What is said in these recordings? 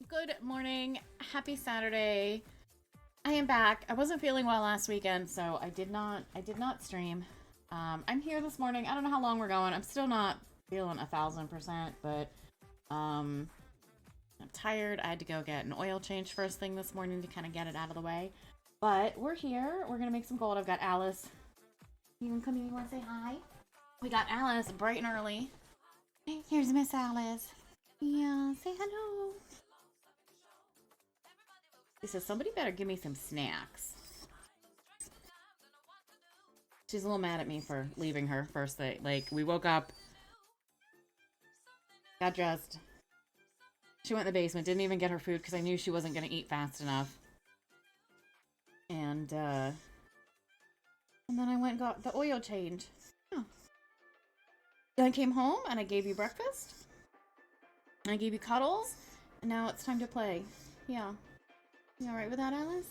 Good morning. Happy Saturday. I am back. I wasn't feeling well last weekend, so I did not stream. I'm here this morning. I don't know how long we're going. I'm still not feeling 1,000%, but I'm tired. I had to go get an oil change first thing this morning to kind of get it out of the way. But we're here. We're gonna make some gold. I've got Alice. You can come in. You want to say hi? We got Alice bright and early. Here's Miss Alice. Yeah, say hello. He says, somebody better give me some snacks. She's a little mad at me for leaving her first thing. Like, we woke up, got dressed. She went in the basement, didn't even get her food because I knew she wasn't going to eat fast enough. And then I went and got the oil change. Oh. Then I came home and I gave you breakfast. And I gave you cuddles. And now it's time to play. Yeah. You alright with that, Alice?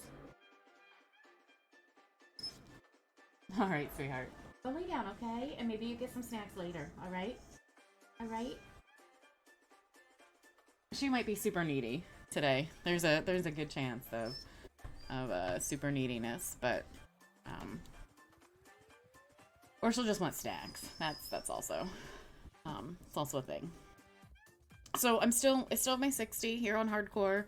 Alright, sweetheart. Go lay down, okay? And maybe you get some snacks later, alright? Alright? She might be super needy today. There's a good chance of super neediness, but or she'll just want snacks. That's also it's also a thing. So I still have my 60 here on hardcore.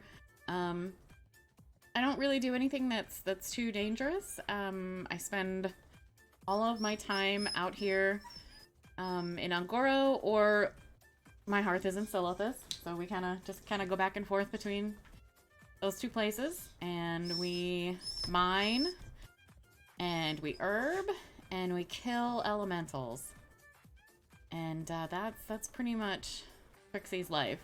I don't really do anything that's too dangerous. I spend all of my time out here in Angoro, or my hearth is in Silithus. So we kind of go back and forth between those two places, and we mine, and we herb, and we kill elementals, and that's pretty much Trixie's life.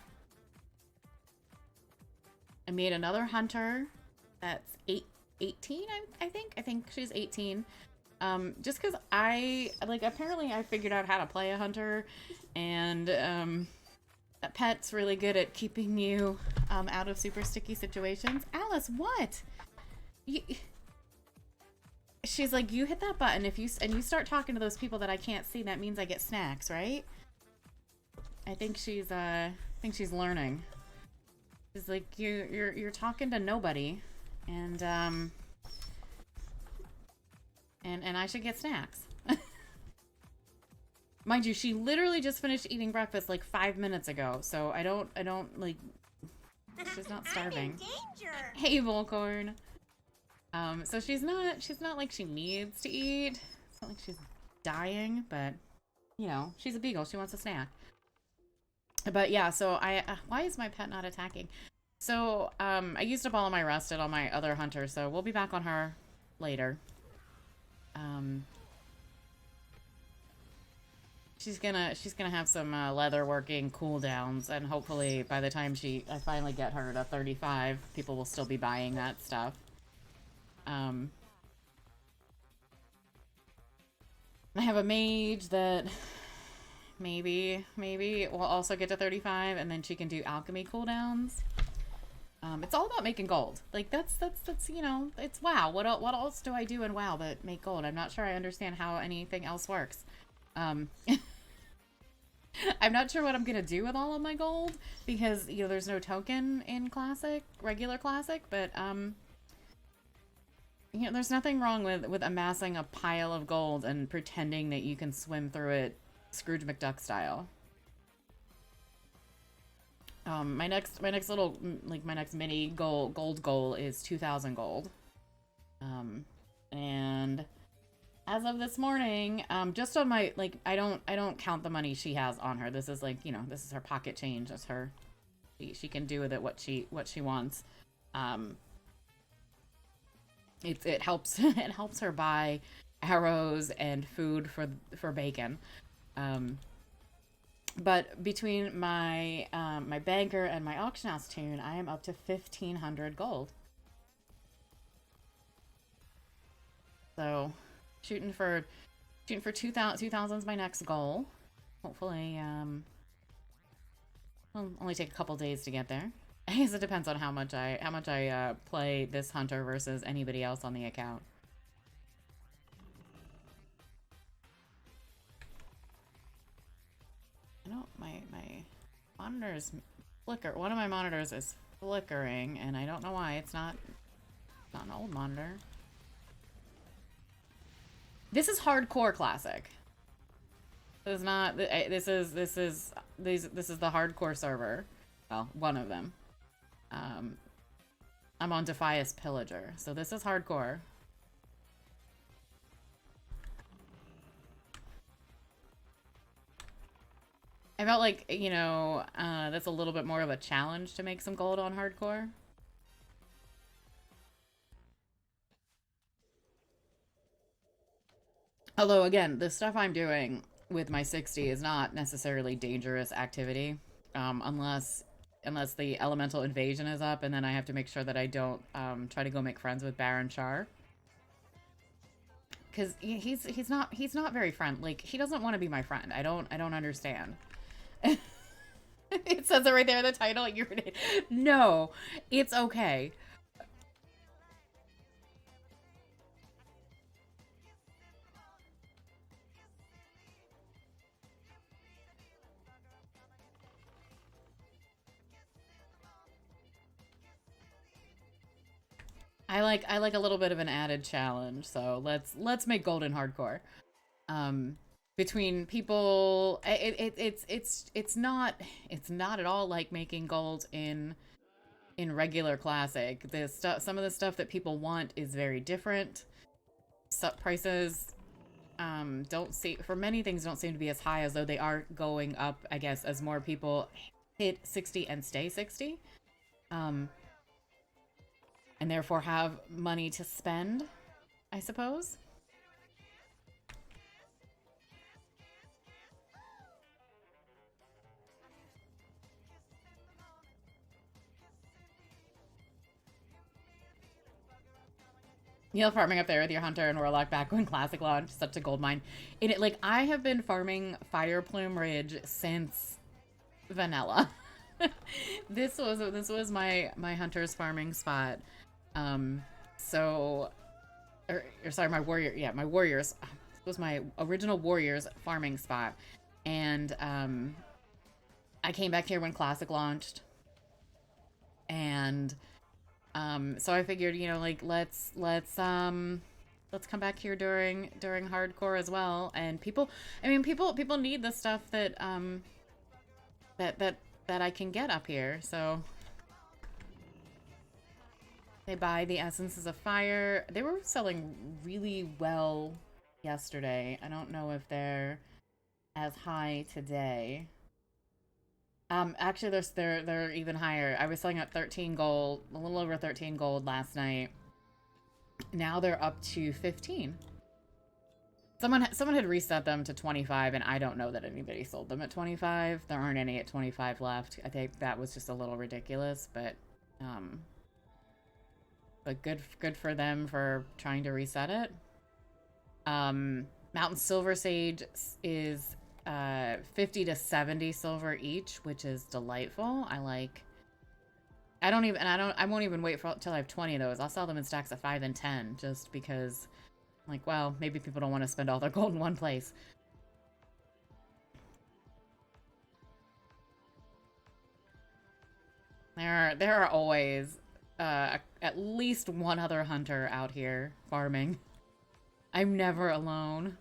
I made another hunter. That's 18, I think. I think she's 18. Just because apparently I figured out how to play a hunter, and that pet's really good at keeping you out of super sticky situations. Alice, what? She's like, you hit that button and you start talking to those people that I can't see, that means I get snacks, right? I think she's learning. She's like, you're talking to nobody. And I should get snacks. Mind you, she literally just finished eating breakfast like 5 minutes ago, so I don't like, she's not starving. I'm in danger. Hey, Volcorn. So she's not like she needs to eat. It's not like she's dying, but you know, she's a beagle. She wants a snack. But yeah, so why is my pet not attacking? So, I used up all of my rusted on my other hunter, so we'll be back on her later. She's gonna have some leather working cooldowns, and hopefully by the time I finally get her to 35, people will still be buying that stuff. I have a mage that maybe will also get to 35, and then she can do alchemy cooldowns. It's all about making gold. Like, that's you know, it's WoW. What else do I do in WoW but make gold? I'm not sure I understand how anything else works. I'm not sure what I'm gonna do with all of my gold, because, you know, there's no token in regular classic, but, you know, there's nothing wrong with amassing a pile of gold and pretending that you can swim through it Scrooge McDuck style. My next little, like, my next mini gold goal is 2,000 gold. And as of this morning, just on my, like, I don't count the money she has on her. This is, like, you know, this is her pocket change. That's her, she can do with it what she wants. It helps it helps her buy arrows and food for bacon. But between my my banker and my auction house tune, I am up to 1,500 gold. So, shooting for 2,000 is my next goal. Hopefully, it'll only take a couple days to get there. I guess it depends on how much I play this hunter versus anybody else on the account. I don't, my monitors flicker. One of my monitors is flickering, and I don't know why. It's not an old monitor. This is hardcore classic. This is not. This is the hardcore server. Well, one of them. I'm on Defias Pillager, so this is hardcore. I felt like, you know, that's a little bit more of a challenge to make some gold on hardcore. Although, again, the stuff I'm doing with my 60 is not necessarily dangerous activity, unless the elemental invasion is up, and then I have to make sure that I don't try to go make friends with Baron Char. Because he's not very friendly. Like, he doesn't want to be my friend. I don't understand. It says it right there in the title. No, it's okay. I like a little bit of an added challenge, so let's make golden hardcore. Between people, it's not at all like making gold in regular classic. The stuff, some of the stuff that people want is very different. Prices don't see, for many things, don't seem to be as high, as though they are going up, I guess, as more people hit 60 and stay 60. And therefore have money to spend, I suppose. Neil farming up there with your hunter and warlock back when classic launched, such a gold mine. In it, like, I have been farming Fire Plume Ridge since vanilla. This was my hunter's farming spot. So, sorry, my warrior, yeah, my warriors. This was my original warriors farming spot, and I came back here when classic launched, and so I figured, you know, like, let's come back here during hardcore as well. And people, I mean, people need the stuff that that I can get up here. So they buy the essences of fire. They were selling really well yesterday. I don't know if they're as high today. Actually, they're even higher. I was selling at 13 gold, a little over 13 gold last night. Now they're up to 15. Someone had reset them to 25, and I don't know that anybody sold them at 25. There aren't any at 25 left. I think that was just a little ridiculous, but good for them for trying to reset it. Mountain Silver Sage is 50 to 70 silver each, which is delightful. I won't even wait till I have 20 of those. I'll sell them in stacks of 5 and 10, just because, like, well, maybe people don't want to spend all their gold in one place. There are always at least one other hunter out here farming. I'm never alone.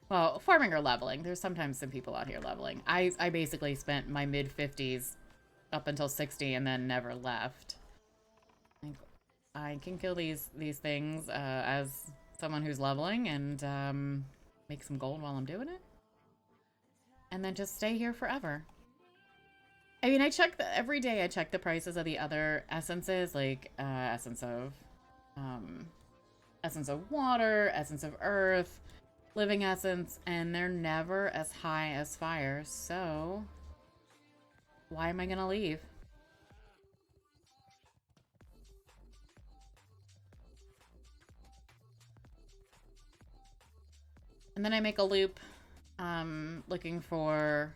Well, farming or leveling. There's sometimes some people out here leveling. I basically spent my mid-50s up until 60 and then never left. I can kill these things as someone who's leveling and make some gold while I'm doing it. And then just stay here forever. I mean, every day I check the prices of the other essences, like essence of water, essence of earth, living essence, and they're never as high as fire, so why am I gonna leave? And then I make a loop looking for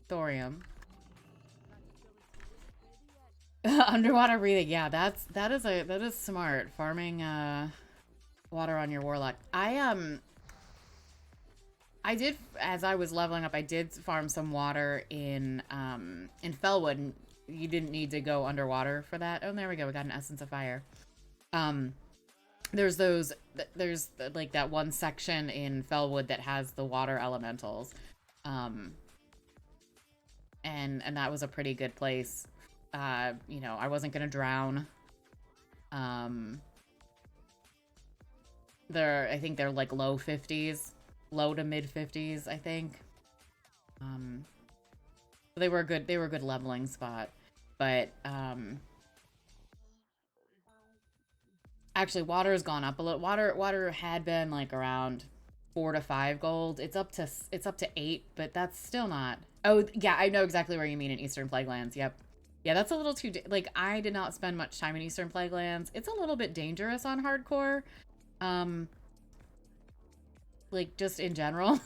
thorium. Underwater breathing, yeah, that is smart. Farming water on your warlock. I did, as I was leveling up, I did farm some water in Fellwood, and you didn't need to go underwater for that. Oh, there we go. We got an Essence of Fire. Um, there's those, there's like that one section in Fellwood that has the water elementals. Um, and that was a pretty good place. You know, I wasn't gonna drown. Um, I think they're like low 50s, low to mid 50s, I think. They were they were a good leveling spot. But, actually, water has gone up a little. Water had been like around 4 to 5 gold. It's up to 8, but that's still not. Oh yeah, I know exactly where you mean in Eastern Plaguelands. Yep. Yeah, that's a little too like I did not spend much time in Eastern Plaguelands. It's a little bit dangerous on hardcore. Um, like just in general.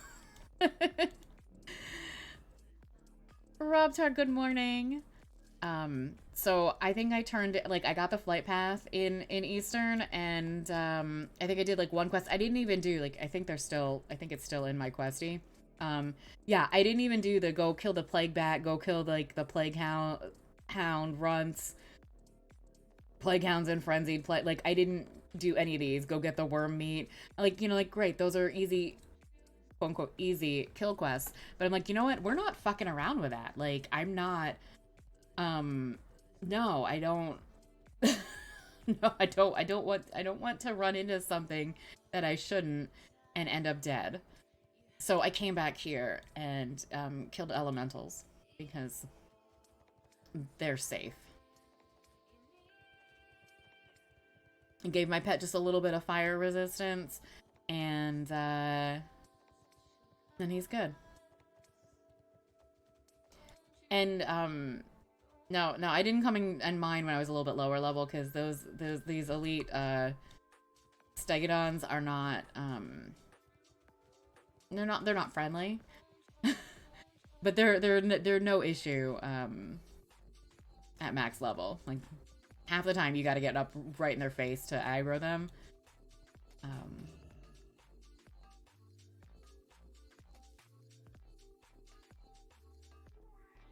Rob Tar, good morning. So I think I turned like I got the flight path in Eastern, and I think I did like one quest. I didn't even do like I think it's still in my questy. Yeah, I didn't even do the go kill the plague bat, go kill like the plague hound runts, plague hounds and frenzied plague. Like I didn't do any of these. Go get the worm meat. Like, you know, like great, those are easy, quote unquote easy kill quests. But I'm like, you know what? We're not fucking around with that. Like I'm not. No, I don't. No, I don't want to run into something that I shouldn't and end up dead. So I came back here and killed elementals because they're safe. And gave my pet just a little bit of fire resistance, and then he's good. And no, I didn't come in mine when I was a little bit lower level because these elite stegodons are not they're not friendly. But they're no issue at max level. Like half the time you got to get up right in their face to aggro them.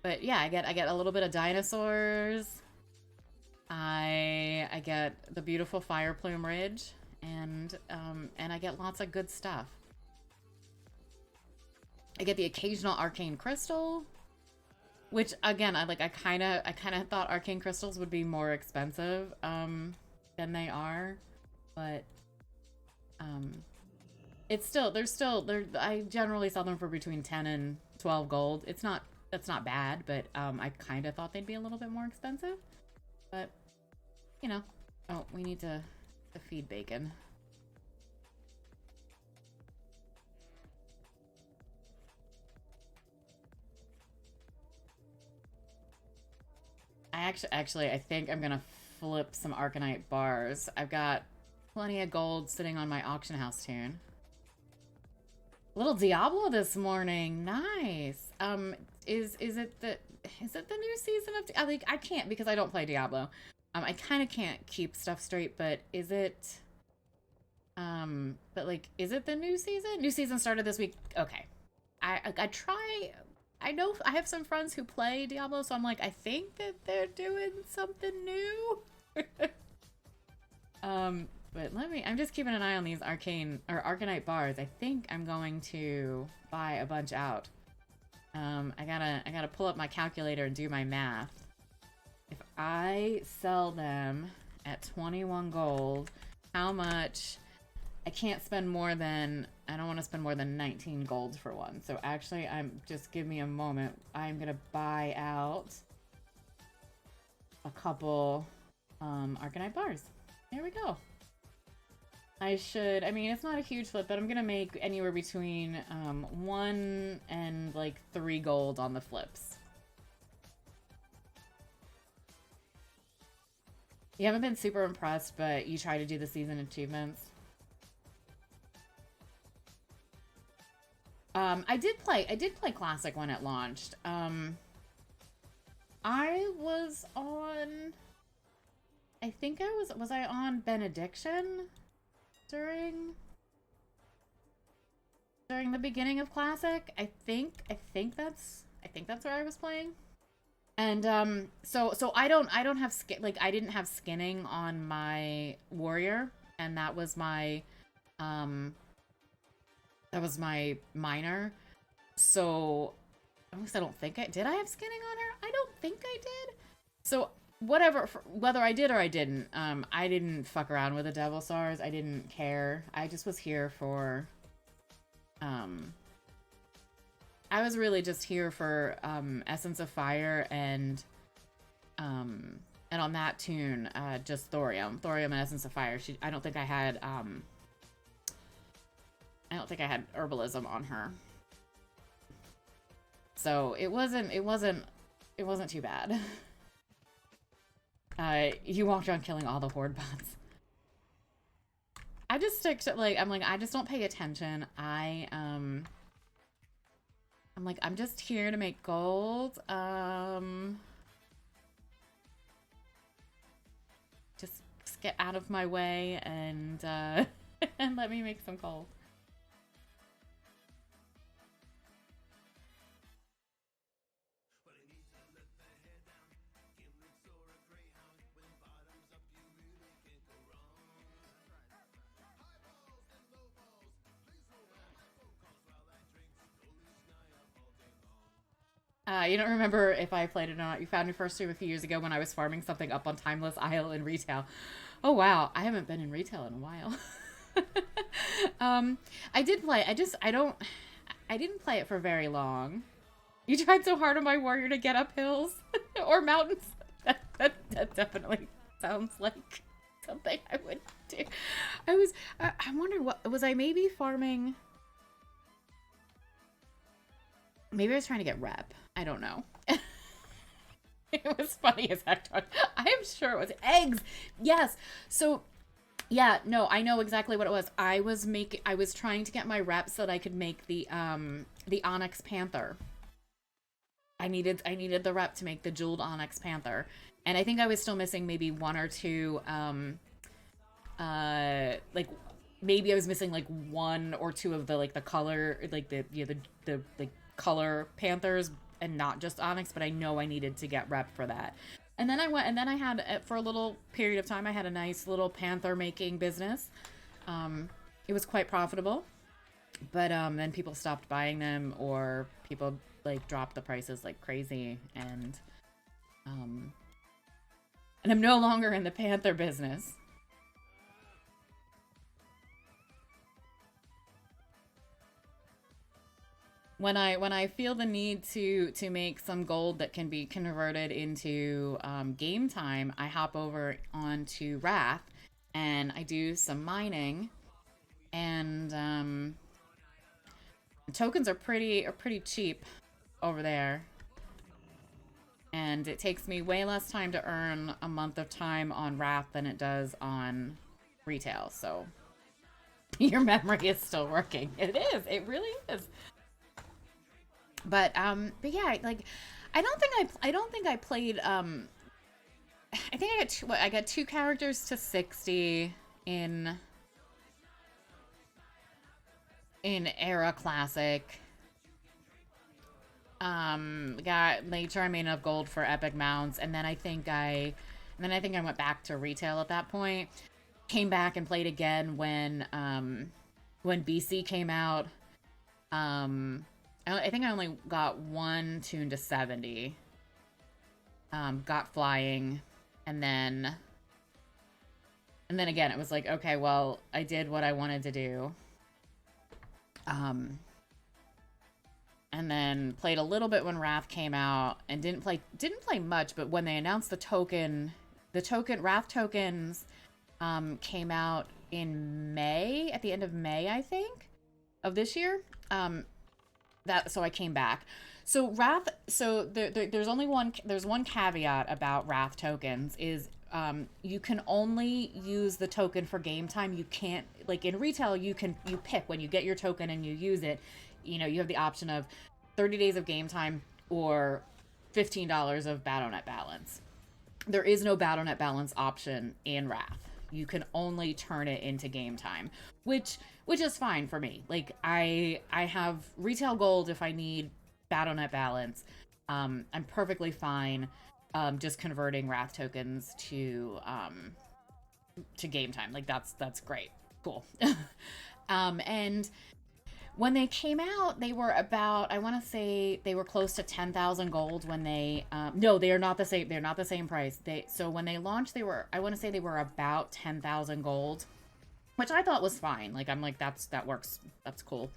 But yeah, I get a little bit of dinosaurs. I get the beautiful Fire Plume Ridge, and I get lots of good stuff. I get the occasional arcane crystal, which again, I kind of thought arcane crystals would be more expensive than they are, but it's still I generally sell them for between 10 and 12 gold. That's not bad, but I kind of thought they'd be a little bit more expensive. But you know, oh, we need to feed bacon. I think I'm gonna flip some Arcanite bars. I've got plenty of gold sitting on my auction house tune. Little Diablo this morning, nice. Is it the new season of? Like I can't because I don't play Diablo. I kind of can't keep stuff straight, but is it? But like, is it the new season? New season started this week. Okay, I try. I know I have some friends who play Diablo, so I'm like, I think that they're doing something new. But I'm just keeping an eye on these Arcanite bars. I think I'm going to buy a bunch out. I gotta pull up my calculator and do my math. If I sell them at 21 gold, how much? I can't spend more than, I don't want to spend more than 19 gold for one. So actually, just give me a moment. I'm gonna buy out a couple Arcanite bars. There we go. I mean, it's not a huge flip, but I'm gonna make anywhere between 1 and like 3 gold on the flips. You haven't been super impressed, but you try to do the season achievements. I did play Classic when it launched. I was on, I think was I on Benediction during the beginning of Classic? I think that's where I was playing. And so I don't have skin, like I didn't have skinning on my warrior, and um that was my minor. So at least I don't think I did. I have skinning on her? I don't think I did. So whatever, whether I did or I didn't, I didn't fuck around with the devil stars. I didn't care. I just was here for um I was really just here for Essence of Fire um and on that tune, just Thorium and Essence of Fire. I don't think I had herbalism on her. So it wasn't too bad. You walked around killing all the horde bots. I just stick to I just don't pay attention. I'm like, I'm just here to make gold. Just get out of my way and and let me make some gold. You don't remember if I played it or not. You found me first stream a few years ago when I was farming something up on Timeless Isle in retail. Oh wow, I haven't been in retail in a while. I did play. I didn't play it for very long. You tried so hard on my warrior to get up hills or mountains. That definitely sounds like something I would do. I'm wondering, what was I maybe farming? Maybe I was trying to get rep. I don't know. It was funny as heck. I am sure it was eggs. Yes. So yeah, no, I know exactly what it was. I was trying to get my rep so that I could make the Onyx Panther. I needed the rep to make the jeweled Onyx Panther. And I think I was still missing maybe one or two like maybe I was missing like one or two of the like the color like the like color panthers and not just onyx, but I know I needed to get rep for that. And then I went and then I had for a little period of time I had a nice little panther making business. It was quite profitable, but then people stopped buying them or people like dropped the prices like crazy um and I'm no longer in the panther business. When I feel the need to make some gold that can be converted into game time, I hop over onto Wrath and I do some mining, and tokens are pretty cheap over there, and it takes me way less time to earn a month of time on Wrath than it does on retail. So your memory is still working. It is. It really is. But yeah, like I don't think I played I think I got two characters to 60 in Era Classic. Got later I made enough gold for epic mounts, and then I think I went back to retail at that point. Came back and played again when BC came out. Um I think I only got one tune to 70. Got flying, and then again it was like, okay, well, I did what I wanted to do. Um and then played a little bit when Wrath came out and didn't play much, but when they announced the token Wrath tokens came out in May, at the end of May, I think, of this year. So I came back. So Wrath, so there's one caveat about Wrath tokens is you can only use the token for game time. You can't, like in retail, you pick when you get your token and you use it. You have the option of 30 days of game time or $15 of Battle.net balance. There is no Battle.net balance option in Wrath. You can only turn it into game time, which is fine for me. Like I have retail gold if I need Battle.net balance. I'm perfectly fine just converting Wrath tokens to game time. Like that's great. Cool. And when they came out, they were about, I want to say they were close to 10,000 gold when they, no, they are not the same. They're not the same price. So when they launched, they were, I want to say they were about 10,000 gold, which I thought was fine. Like, I'm like, that works. That's cool.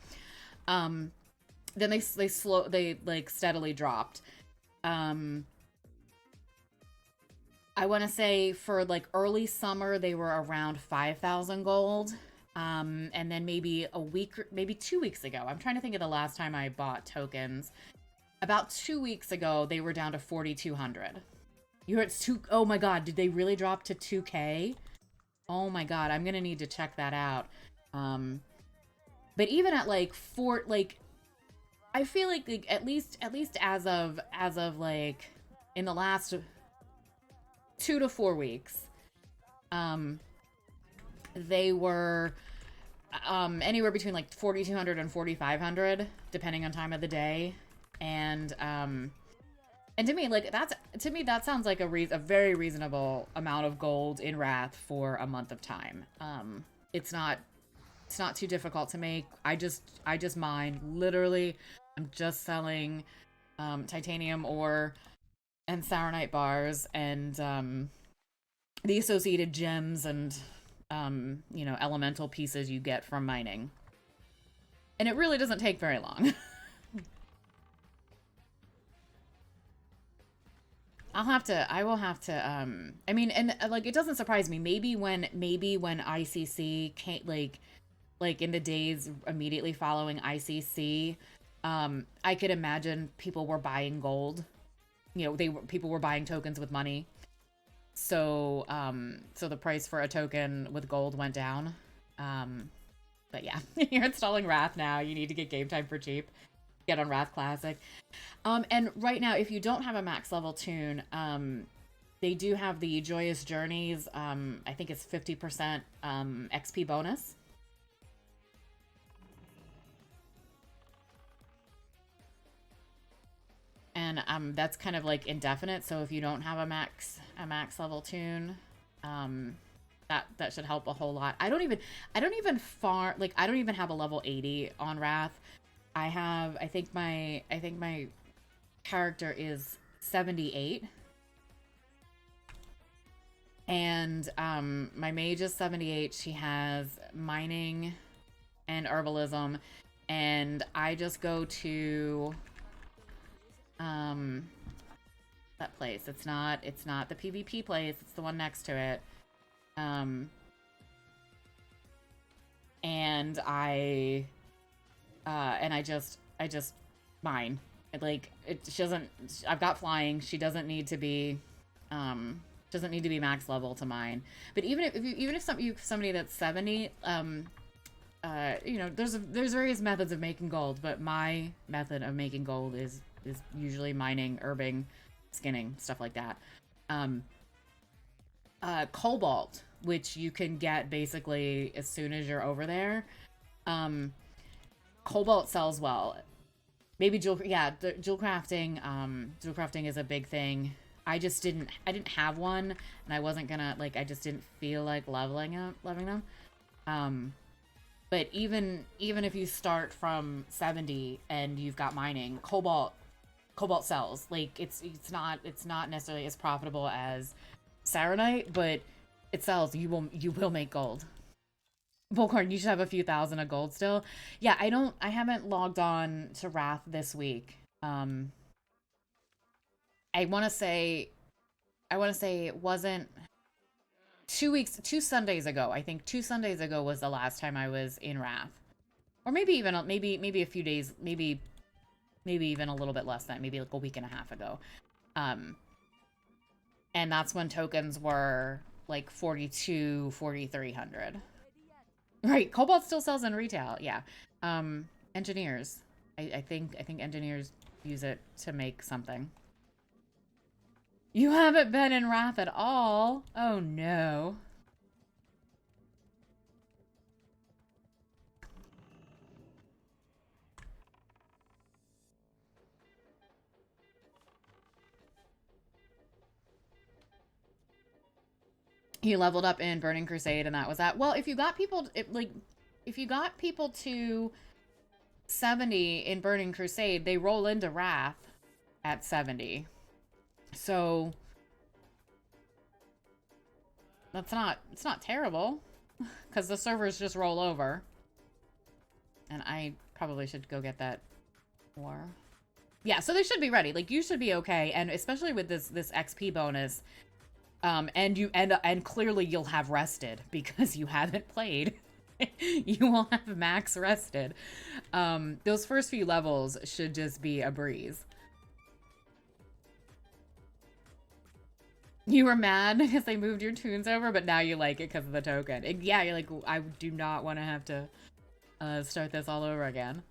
Then they like steadily dropped. I want to say for like early summer, they were around 5,000 gold. And then maybe a week, maybe 2 weeks ago, I'm trying to think of the last time I bought tokens. About 2 weeks ago, they were down to 4,200. You heard oh my god, did they really drop to 2K? Oh my god, I'm gonna need to check that out. But even at like I feel like at least as of like in the last 2 to 4 weeks, they were anywhere between like 4,200 and 4,500 depending on time of the day. And to me, like that sounds like a very reasonable amount of gold in Wrath for a month of time. It's not too difficult to make. I just mine. Literally, I'm just selling titanium ore and Sauronite bars and the associated gems and elemental pieces you get from mining. And it really doesn't take very long. I will have to, I mean, and like, it doesn't surprise me. Maybe when ICC came, like in the days immediately following ICC, I could imagine people were buying gold. People were buying tokens with money. So, so the price for a token with gold went down. But yeah, you're installing Wrath now. You need to get game time for cheap. Get on Wrath Classic. And right now, if you don't have a max level tune, they do have the Joyous Journeys. I think it's 50% XP bonus. And that's kind of like indefinite. So if you don't have a max level tune, that should help a whole lot. I don't even have a level 80 on Wrath. I think my character is 78. And my mage is 78. She has mining and herbalism, and I just go to that place. It's not the PvP place, it's the one next to it. And I just mine. Like, she doesn't, I've got flying. She doesn't need to be max level to mine. But even if somebody that's 70, there's various methods of making gold, but my method of making gold is usually mining, herbing, skinning, stuff like that. Cobalt, which you can get basically as soon as you're over there. Cobalt sells well. Maybe jewel crafting. Jewel crafting is a big thing. I didn't have one, and I wasn't gonna, like, I just didn't feel like leveling them. But even if you start from 70 and you've got mining, cobalt sells. Like, it's not necessarily as profitable as Sauronite, but it sells. You will make gold. Volcarn, you should have a few thousand of gold still. Yeah, I haven't logged on to Wrath this week. I want to say it wasn't 2 Sundays ago. I think 2 Sundays ago was the last time I was in Wrath. Or maybe a few days, maybe even a little bit less than that, maybe like a week and a half ago. And that's when tokens were like 4,300. Right, Cobalt still sells in retail, yeah. Engineers. I think engineers use it to make something. You haven't been in Wrath at all? Oh no. He leveled up in Burning Crusade, and that was that. Well, if you got people, if you got people to 70 in Burning Crusade, they roll into Wrath at 70. So it's not terrible, because the servers just roll over. And I probably should go get that more. Yeah, so they should be ready. Like, you should be okay, and especially with this XP bonus. And clearly you'll have rested because you haven't played. You will have max rested. Those first few levels should just be a breeze. You were mad because they moved your tunes over, but now you like it because of the token. And yeah, you're like, I do not want to have to start this all over again.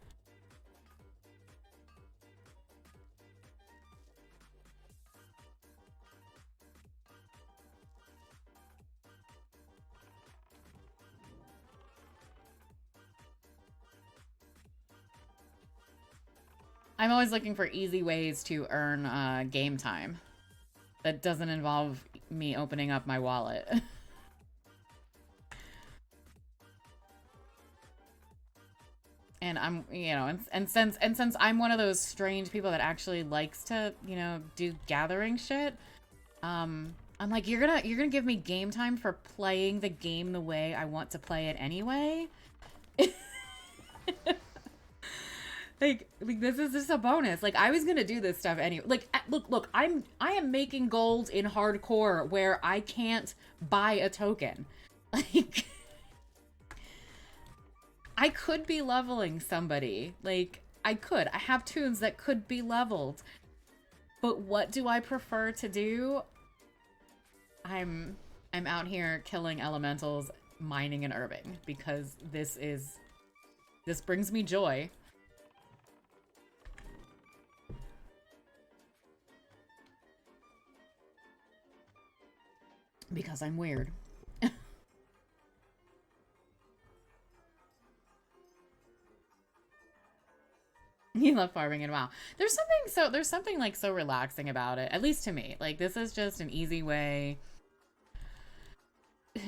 I'm always looking for easy ways to earn game time that doesn't involve me opening up my wallet. And I'm, you know, and since I'm one of those strange people that actually likes to, you know, do gathering shit, I'm like, you're gonna give me game time for playing the game the way I want to play it anyway? Like this is just a bonus. Like, I was gonna do this stuff anyway. Like, look, I am making gold in hardcore where I can't buy a token. Like, I could be leveling somebody. Like, I have tunes that could be leveled. But what do I prefer to do? I'm out here killing elementals, mining and herbing, because this brings me joy. Because I'm weird. You love farming and WoW. There's something like so relaxing about it, at least to me. Like, this is just an easy way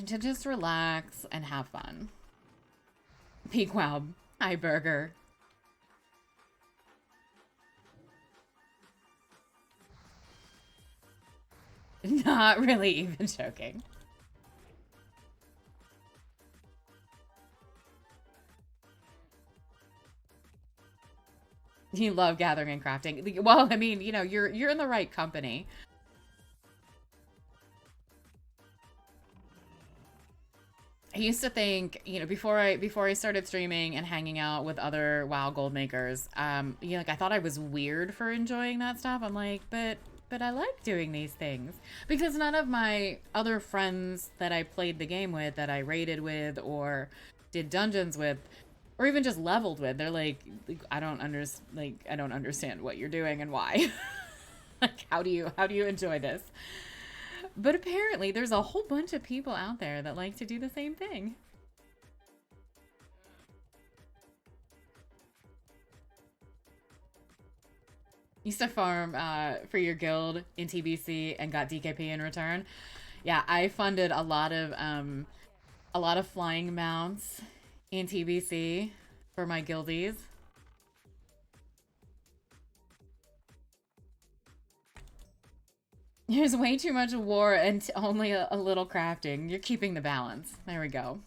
to just relax and have fun. Peak WoW. Hi, Burger. Not really even joking. You love gathering and crafting. Well, I mean, you know, you're in the right company. I used to think, you know, before I started streaming and hanging out with other WoW gold makers, you know, like, I thought I was weird for enjoying that stuff. I'm like, but I like doing these things, because none of my other friends that I played the game with, that I raided with or did dungeons with, or even just leveled with, they're like, I don't understand what you're doing and why. Like, how do you enjoy this? But apparently there's a whole bunch of people out there that like to do the same thing. Used to farm for your guild in TBC and got DKP in return. Yeah, I funded a lot of flying mounts in TBC for my guildies. There's way too much war and only a little crafting. You're keeping the balance. There we go.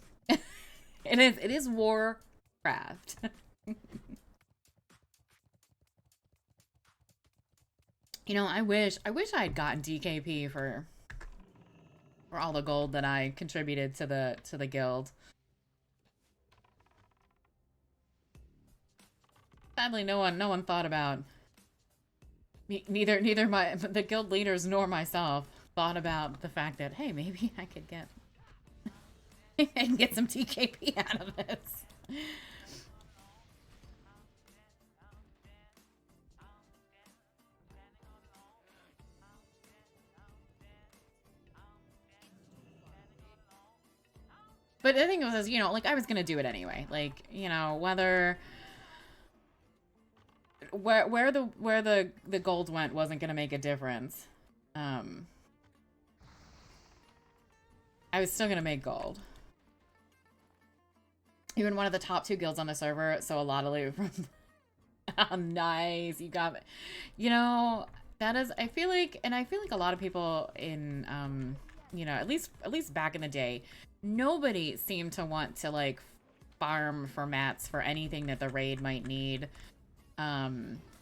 It is war craft. You know, I wish I had gotten DKP for all the gold that I contributed to the guild. Sadly, no one thought about me, neither the guild leaders nor myself thought about the fact that, hey, maybe I could get and get some DKP out of this. But the thing was, you know, like, I was gonna do it anyway. Like, you know, where the gold went wasn't gonna make a difference. I was still gonna make gold. Even one of the top 2 guilds on the server, so a lot of loot from... Oh, nice. You got it. You know, that is, I feel like a lot of people in, you know, at least back in the day, nobody seemed to want to, like, farm for mats for anything that the raid might need.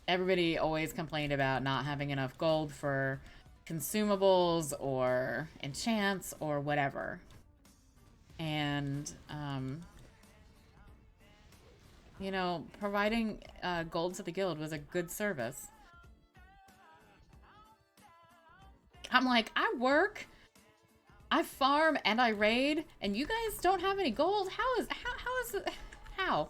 Everybody always complained about not having enough gold for consumables or enchants or whatever. And, you know, providing gold to the guild was a good service. I'm like, I work, I farm, and I raid, and you guys don't have any gold? How is it? How?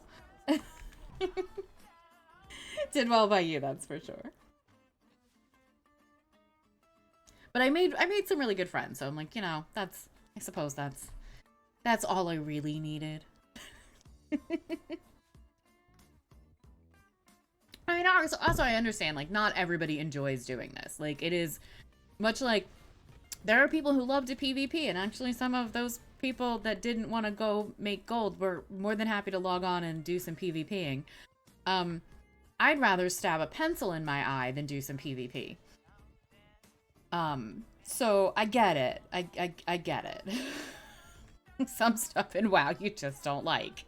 Did well by you, that's for sure. But I made some really good friends, so I'm like, you know, I suppose that's all I really needed. I mean, also I understand, like, not everybody enjoys doing this. Like, it is much like there are people who love to PvP, and actually some of those people that didn't want to go make gold were more than happy to log on and do some PvPing. I'd rather stab a pencil in my eye than do some PvP. So I get it. I get it. Some stuff in WoW you just don't like.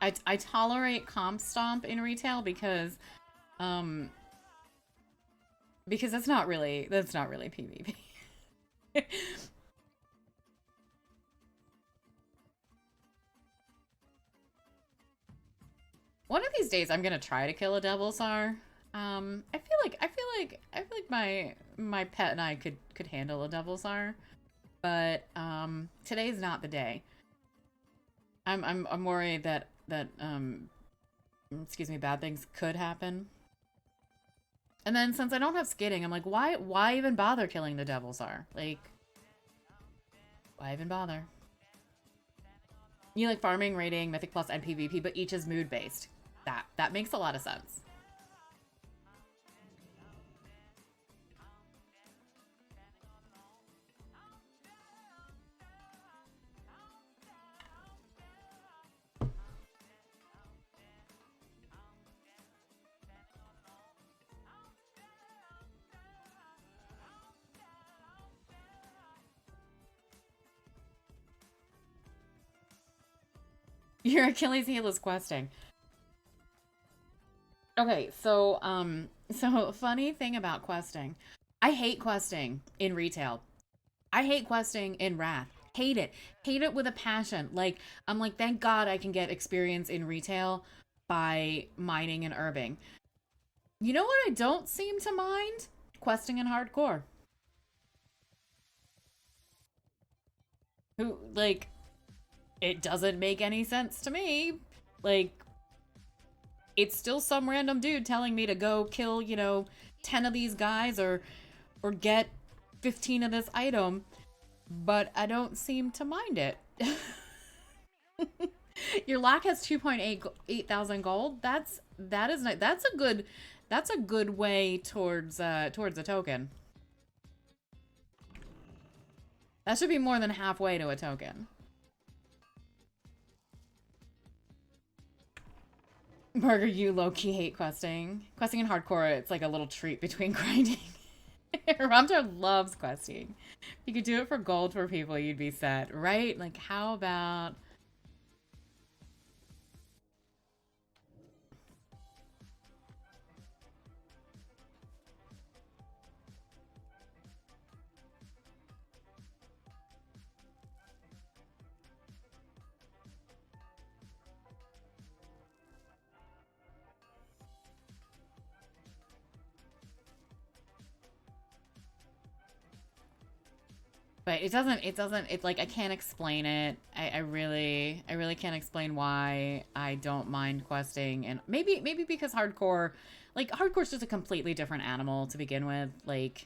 I tolerate comp stomp in retail because that's not really PvP. One of these days I'm gonna try to kill a devil sar. I feel like my pet and I could handle a devil sar, but today's not the day. I'm worried that excuse me, bad things could happen. And then since I don't have skidding, I'm like, why even bother killing the devil sar? Like, why even bother? You like farming, raiding, Mythic Plus, and PvP, but each is mood based. That makes a lot of sense. Your Achilles heel is questing. Okay, so funny thing about questing. I hate questing in retail. I hate questing in Wrath. Hate it. Hate it with a passion. Like, I'm like, thank God I can get experience in retail by mining and herbing. You know what I don't seem to mind? Questing in hardcore. Who, like, it doesn't make any sense to me. Like, it's still some random dude telling me to go kill, you know, 10 of these guys or get 15 of this item, but I don't seem to mind it. Your lock has 2.8 thousand gold. That's a good way towards a token. That should be more than halfway to a token. Burger, you low-key hate questing. Questing in hardcore, it's like a little treat between grinding. Ramtar loves questing. If you could do it for gold for people, you'd be set, right? Like, how about... But it's like, I can't explain it. I really can't explain why I don't mind questing. And maybe because hardcore, like, hardcore's just a completely different animal to begin with. Like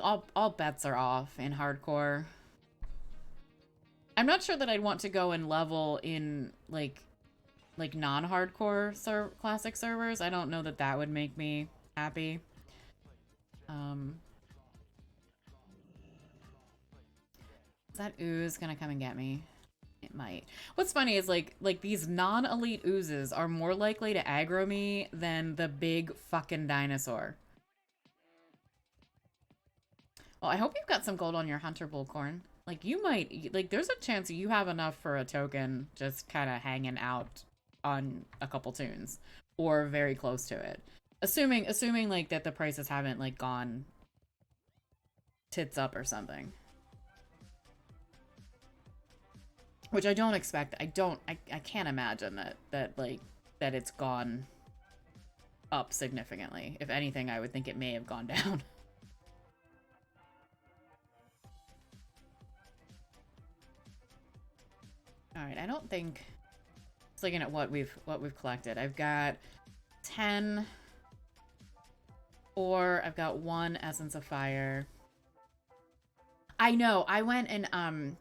all bets are off in hardcore. I'm not sure that I'd want to go and level in, like like non-hardcore classic servers. I don't know that that would make me happy. Is that ooze gonna come and get me? It might. What's funny is like these non-elite oozes are more likely to aggro me than the big fucking dinosaur. Well, I hope you've got some gold on your hunter bullcorn. Like you might like there's a chance you have enough for a token just kind of hanging out on a couple tunes or very close to it. Assuming like that the prices haven't like gone tits up or something. Which I don't expect. I can't imagine that it's gone up significantly. If anything, I would think it may have gone down. All right, I don't think just looking at what we've collected. I've got 10 or I've got 1 Essence of Fire. I know. I went and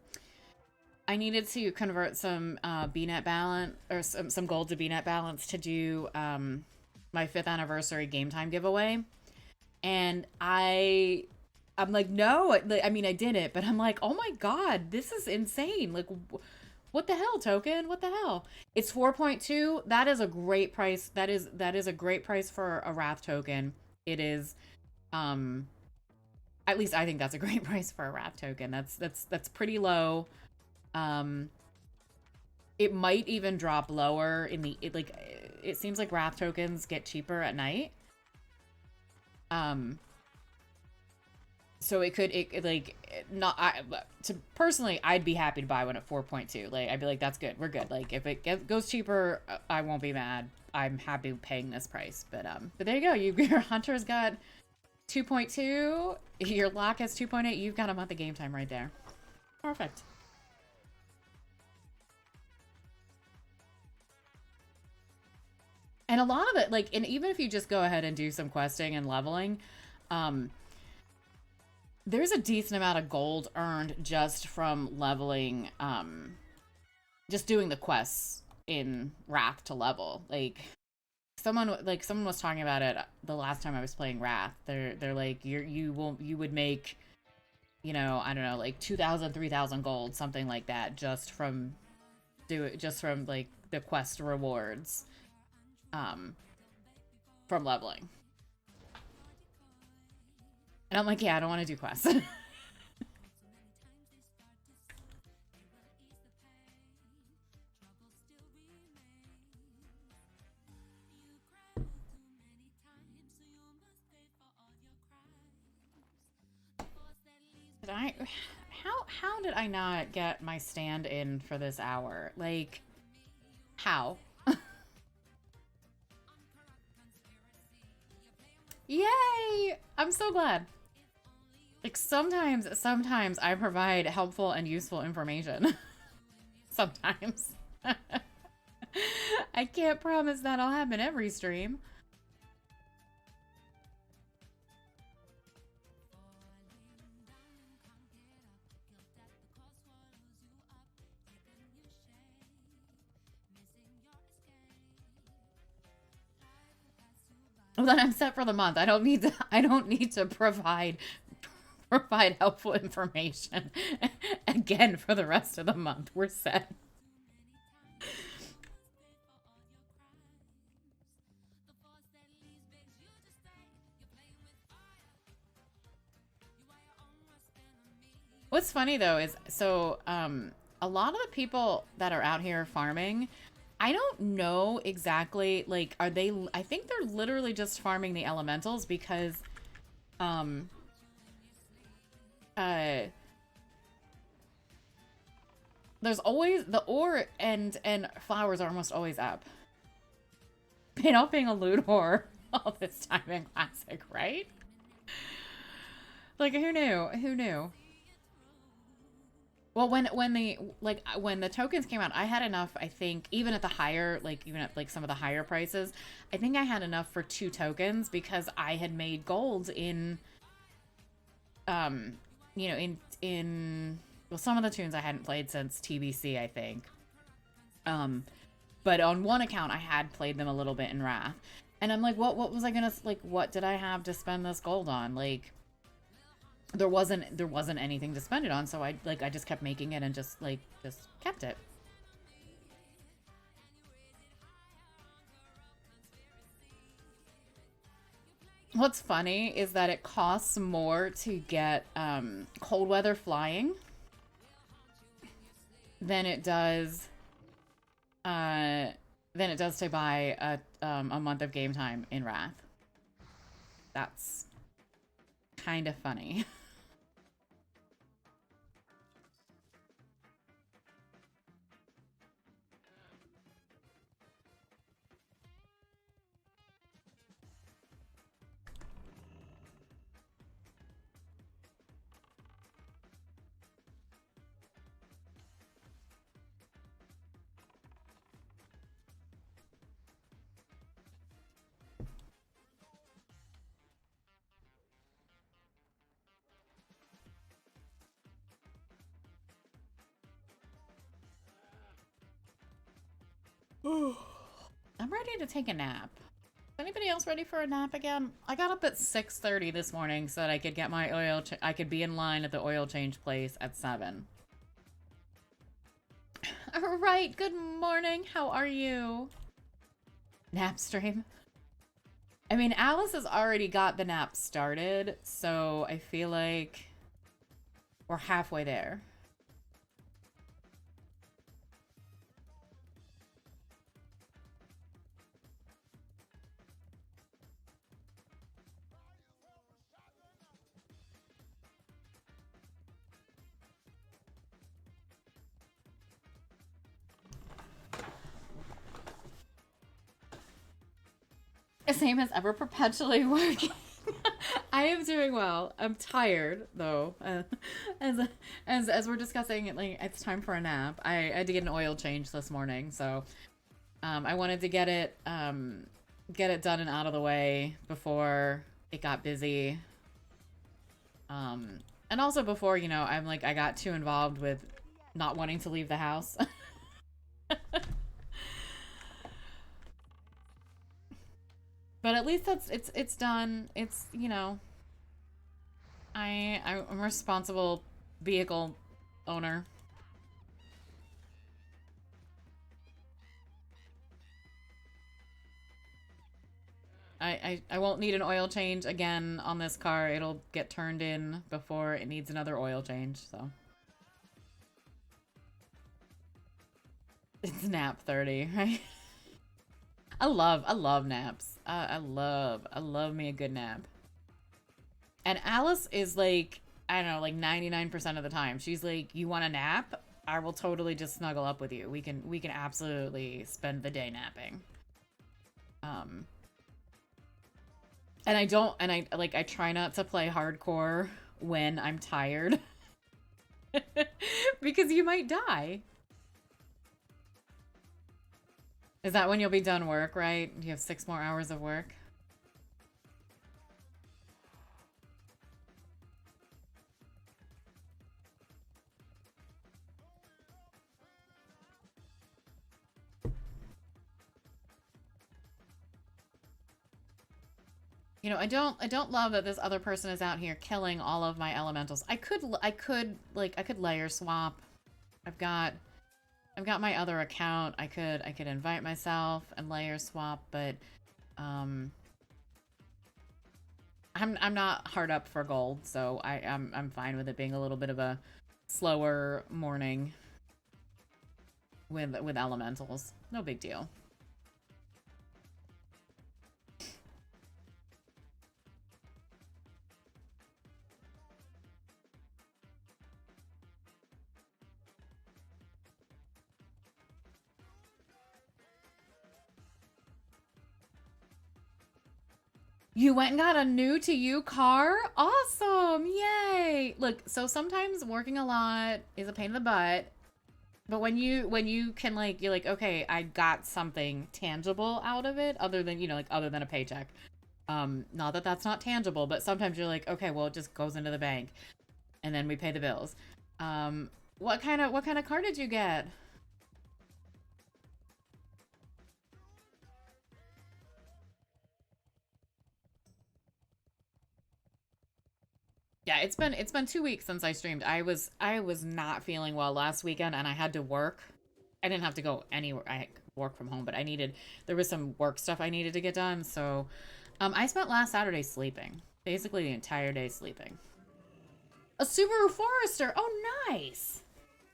I needed to convert some BNet balance or some gold to BNet balance to do my 5th anniversary game time giveaway. And I'm like, no, I mean, I did it, but I'm like, oh my God, this is insane. Like, what the hell, token? What the hell? It's 4.2. That is a great price. That is a great price for a Wrath token. It is, at least I think that's a great price for a Wrath token. That's pretty low. It might even drop lower in the, it seems like Wrath tokens get cheaper at night. So it could, personally, I'd be happy to buy one at 4.2. Like, I'd be like, that's good. We're good. Like, if it goes cheaper, I won't be mad. I'm happy paying this price. But there you go. Your hunter's got 2.2. Your lock has 2.8. You've got a month of game time right there. Perfect. And a lot of it, like, and even if you just go ahead and do some questing and leveling, there's a decent amount of gold earned just from leveling, just doing the quests in Wrath to level. Like someone was talking about it the last time I was playing Wrath. They're like, you would make, you know, I don't know, like 2,000, 3,000 gold, something like that, just from like the quest rewards, from leveling. And I'm like, yeah, I don't want to do quests. How did I not get my stand in for this hour? Like, how? Yay! I'm so glad. Like, sometimes I provide helpful and useful information. Sometimes. I can't promise that'll happen every stream. Well, then I'm set for the month. I don't need to provide helpful information again for the rest of the month. We're set. What's funny though is a lot of the people that are out here farming, I don't know exactly, like, are they, I think they're literally just farming the elementals because there's always the ore and flowers are almost always up. Paid off being a loot whore all this time in Classic, right? Like, who knew? Who knew? Well, when the tokens came out, I had enough, I think, even at some of the higher prices, I think I had enough for 2 tokens because I had made gold in you know, in well, some of the tunes I hadn't played since TBC, I think. But on one account, I had played them a little bit in Wrath. And I'm like, what was I gonna, like, what did I have to spend this gold on? Like, there wasn't anything to spend it on, so I just kept making it and just kept it. What's funny is that it costs more to get cold weather flying than it does uh than it does to buy a month of game time in Wrath. That's kind of funny. I'm ready to take a nap. Anybody else ready for a nap again? I got up at 6:30 this morning so that I could get my I could be in line at the oil change place at 7. All right, good morning. How are you? Nap stream. I mean, Alice has already got the nap started, so I feel like we're halfway there. Same as ever, perpetually working. I am doing well. I'm tired though. As as we're discussing, like it's time for a nap. I had to get an oil change this morning, so I wanted to get it done and out of the way before it got busy. And also before, I got too involved with not wanting to leave the house. But at least it's done. It's, I'm a responsible vehicle owner. I won't need an oil change again on this car. It'll get turned in before it needs another oil change, so. It's nap 30, right? I love naps. I love me a good nap. And Alice is like, I don't know, like 99% of the time. She's like, you want a nap? I will totally just snuggle up with you. We can absolutely spend the day napping. And I try not to play hardcore when I'm tired. Because you might die. Is that when you'll be done work, right? You have 6 more hours of work? I don't love that this other person is out here killing all of my elementals. I could layer swap. I've got my other account. I could invite myself and layer swap, but I'm not hard up for gold, so I'm fine with it being a little bit of a slower morning with elementals. No big deal. You went and got a new to you car? Awesome! Yay! Look, so sometimes working a lot is a pain in the butt. But when you can you're like, okay, I got something tangible out of it other than, other than a paycheck. Not that that's not tangible, but sometimes you're like, okay, well, it just goes into the bank and then we pay the bills. What kind of car did you get? it's been 2 weeks since I streamed. I was not feeling well last weekend, and I had to work. I didn't have to go anywhere. I work from home, but there was some work stuff I needed to get done. So, I spent last Saturday sleeping, basically the entire day sleeping. A Subaru Forester. Oh, nice.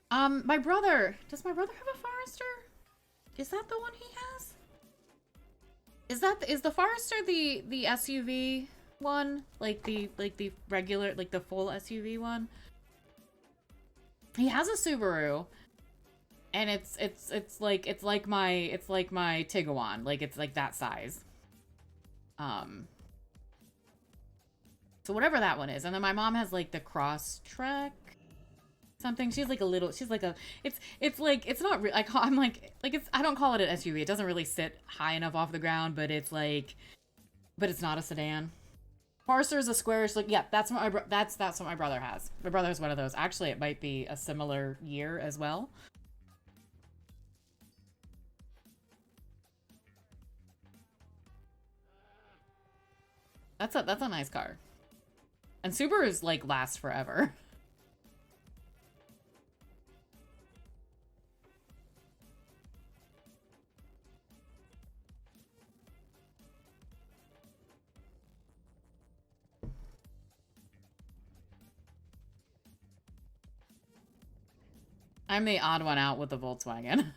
Does my brother have a Forester? Is that the one he has? Is the Forester the SUV one? Like the regular, like the full SUV one? He has a Subaru, and it's like my Tiguan. Like it's like that size. So whatever that one is. And then my mom has like the Crosstrek something. She's like it's not real. I'm like it's, I don't call it an SUV. It doesn't really sit high enough off the ground, but it's not a sedan. Forester is a squarish, like, yeah, that's what my brother has. My brother has one of those. Actually, it might be a similar year as well. That's a nice car. And Subarus like last forever. I'm the odd one out with the Volkswagen.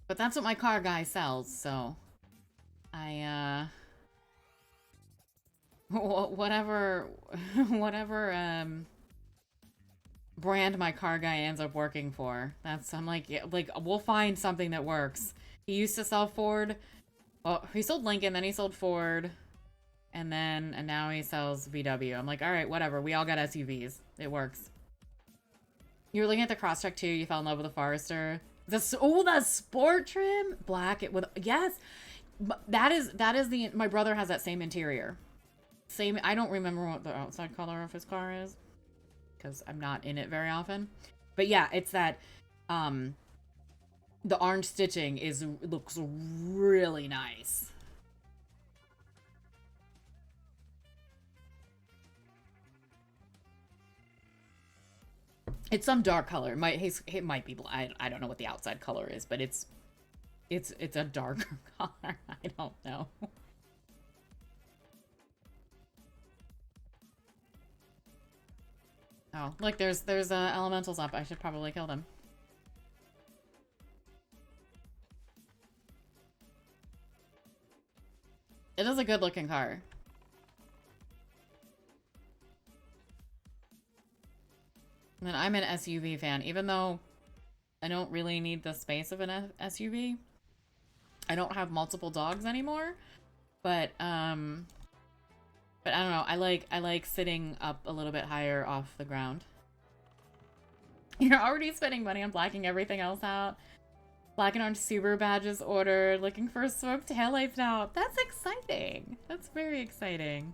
But that's what my car guy sells, so whatever brand my car guy ends up working for. I'm like, yeah, like we'll find something that works. He used to sell Ford. Well, he sold Lincoln, then he sold Ford, and now he sells VW. I'm like, all right, whatever. We all got SUVs. It works. You were looking at the Crosstrek too. You fell in love with the Forester. The sport trim, black. It with yes, that is my brother has that same interior. Same. I don't remember what the outside color of his car is because I'm not in it very often. But yeah, it's that. The orange stitching looks really nice. It's some dark color. It might be black. I don't know what the outside color is, but it's a darker color. I don't know. Oh, look, there's elementals up. I should probably kill them. It is a good looking car. And then I'm an SUV fan, even though I don't really need the space of an SUV. I don't have multiple dogs anymore, but I don't know. I like sitting up a little bit higher off the ground. You're already spending money on blacking everything else out. Black and orange Subaru badges ordered. Looking for smoked taillights now. That's exciting. That's very exciting.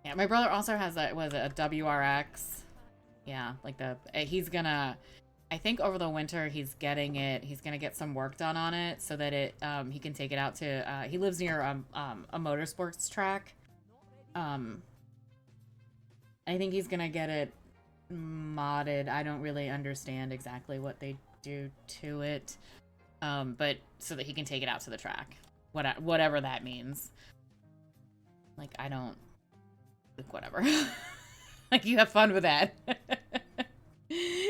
Yeah, my brother also has a WRX. Yeah, like he's gonna, I think over the winter he's gonna get some work done on it so that he can take it out to, he lives near a motorsports track. I think he's gonna get it modded. I don't really understand exactly what they do to it. But so that he can take it out to the track. Whatever that means. Like, I don't... Like, whatever. Like, you have fun with that.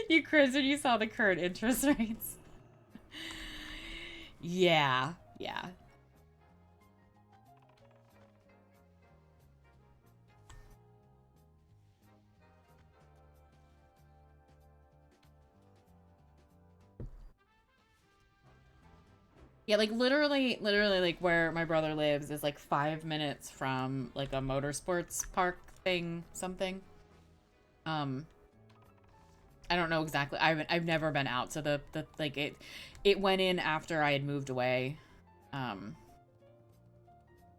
You cringed when you saw the current interest rates. Yeah. Yeah. Yeah, like literally, like where my brother lives is like 5 minutes from like a motorsports park thing, something. I don't know exactly. I've never been out, so the like it went in after I had moved away. Um,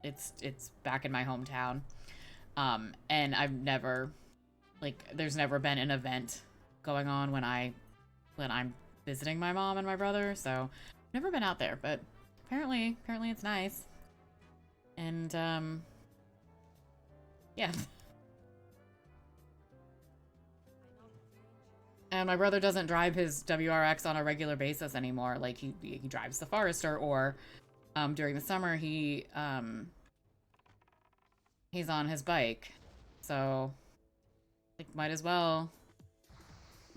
it's back in my hometown. And I've never like there's never been an event going on when I'm visiting my mom and my brother, so never been out there, but apparently it's nice. And yeah. And my brother doesn't drive his WRX on a regular basis anymore. Like he drives the Forester, or during the summer he's on his bike. So like might as well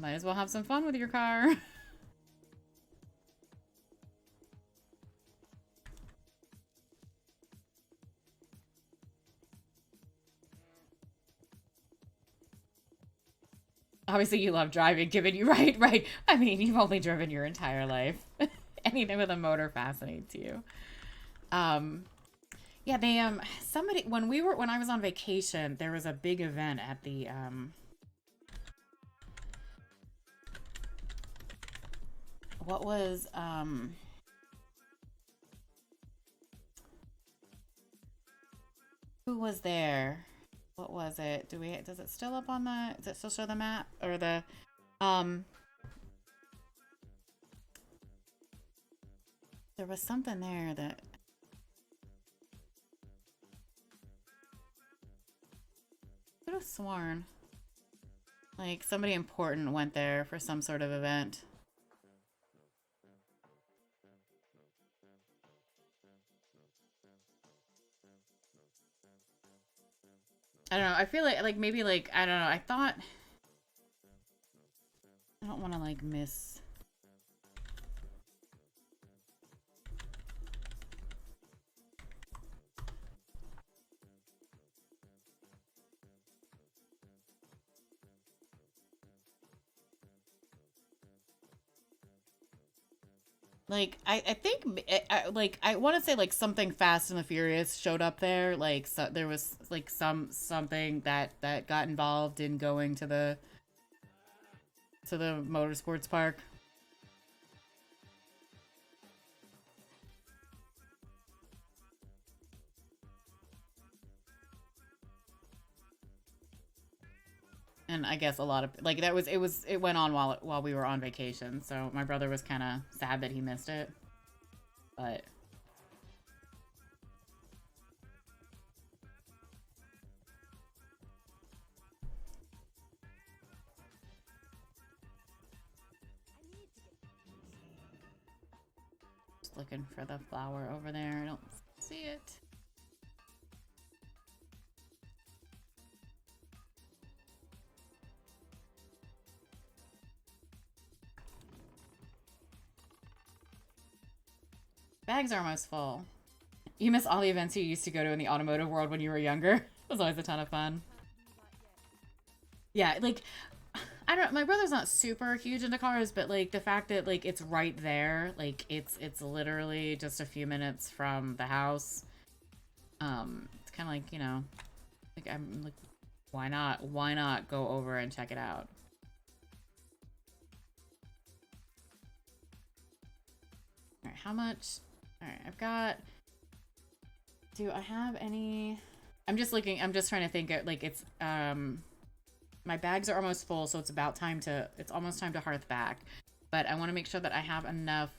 have some fun with your car. Obviously you love driving, given you right. I mean, you've only driven your entire life. Anything with a motor fascinates you. Um yeah, they somebody when I was on vacation, there was a big event at the what was who was there? What was it? Does it still up on the does it still show the map or the um there was something there that I could have sworn like somebody important went there for some sort of event. I don't know. I feel like maybe like I don't know. I thought I don't want to like miss. Like I think like I want to say like something Fast and the Furious showed up there. Like so, there was like something that got involved in going to the motorsports park. And I guess a lot of like that was it went on while we were on vacation. So my brother was kind of sad that he missed it. But just looking for the flower over there. I don't see it. Bags are almost full. You miss all the events you used to go to in the automotive world when you were younger. It was always a ton of fun. Yeah, like I don't. My brother's not super huge into cars, but like the fact that like it's right there, like it's literally just a few minutes from the house. It's kind of like like I'm like, why not go over and check it out? All right, how much? All right, I've got. Do I have any? I'm just looking. I'm just trying to think. Like it's my bags are almost full, so it's almost time to hearth back. But I want to make sure that I have enough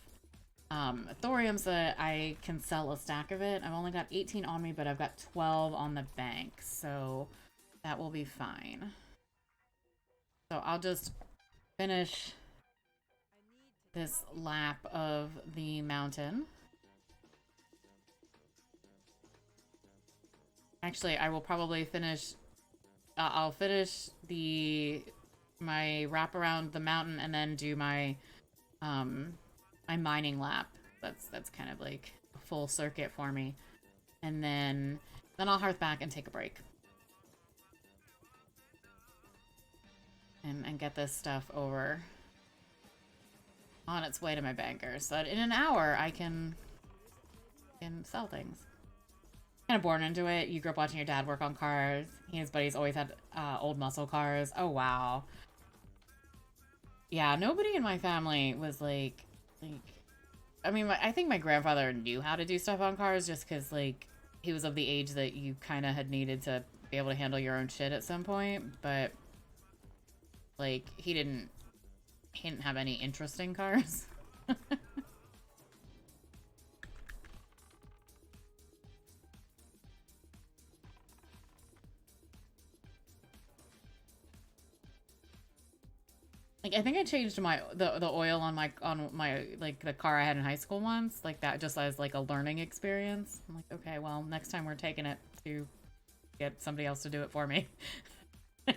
thorium so that I can sell a stack of it. I've only got 18 on me, but I've got 12 on the bank, so that will be fine. So I'll just finish this lap of the mountain. Actually, I will probably finish. I'll finish my wrap around the mountain and then do my my mining lap. That's kind of like a full circuit for me, and then I'll hearth back and take a break and get this stuff over on its way to my banker, so that in an hour I can sell things. Kind of born into it. You grew up watching your dad work on cars. He and his buddies always had old muscle cars. Oh wow. Yeah, nobody in my family was like, I mean, I think my grandfather knew how to do stuff on cars just because, like, he was of the age that you kind of had needed to be able to handle your own shit at some point, but, like, he didn't have any interest in cars. Like, I think I changed the oil on my like the car I had in high school once, like that, just as like a learning experience. I'm like, okay, well, next time we're taking it to get somebody else to do it for me.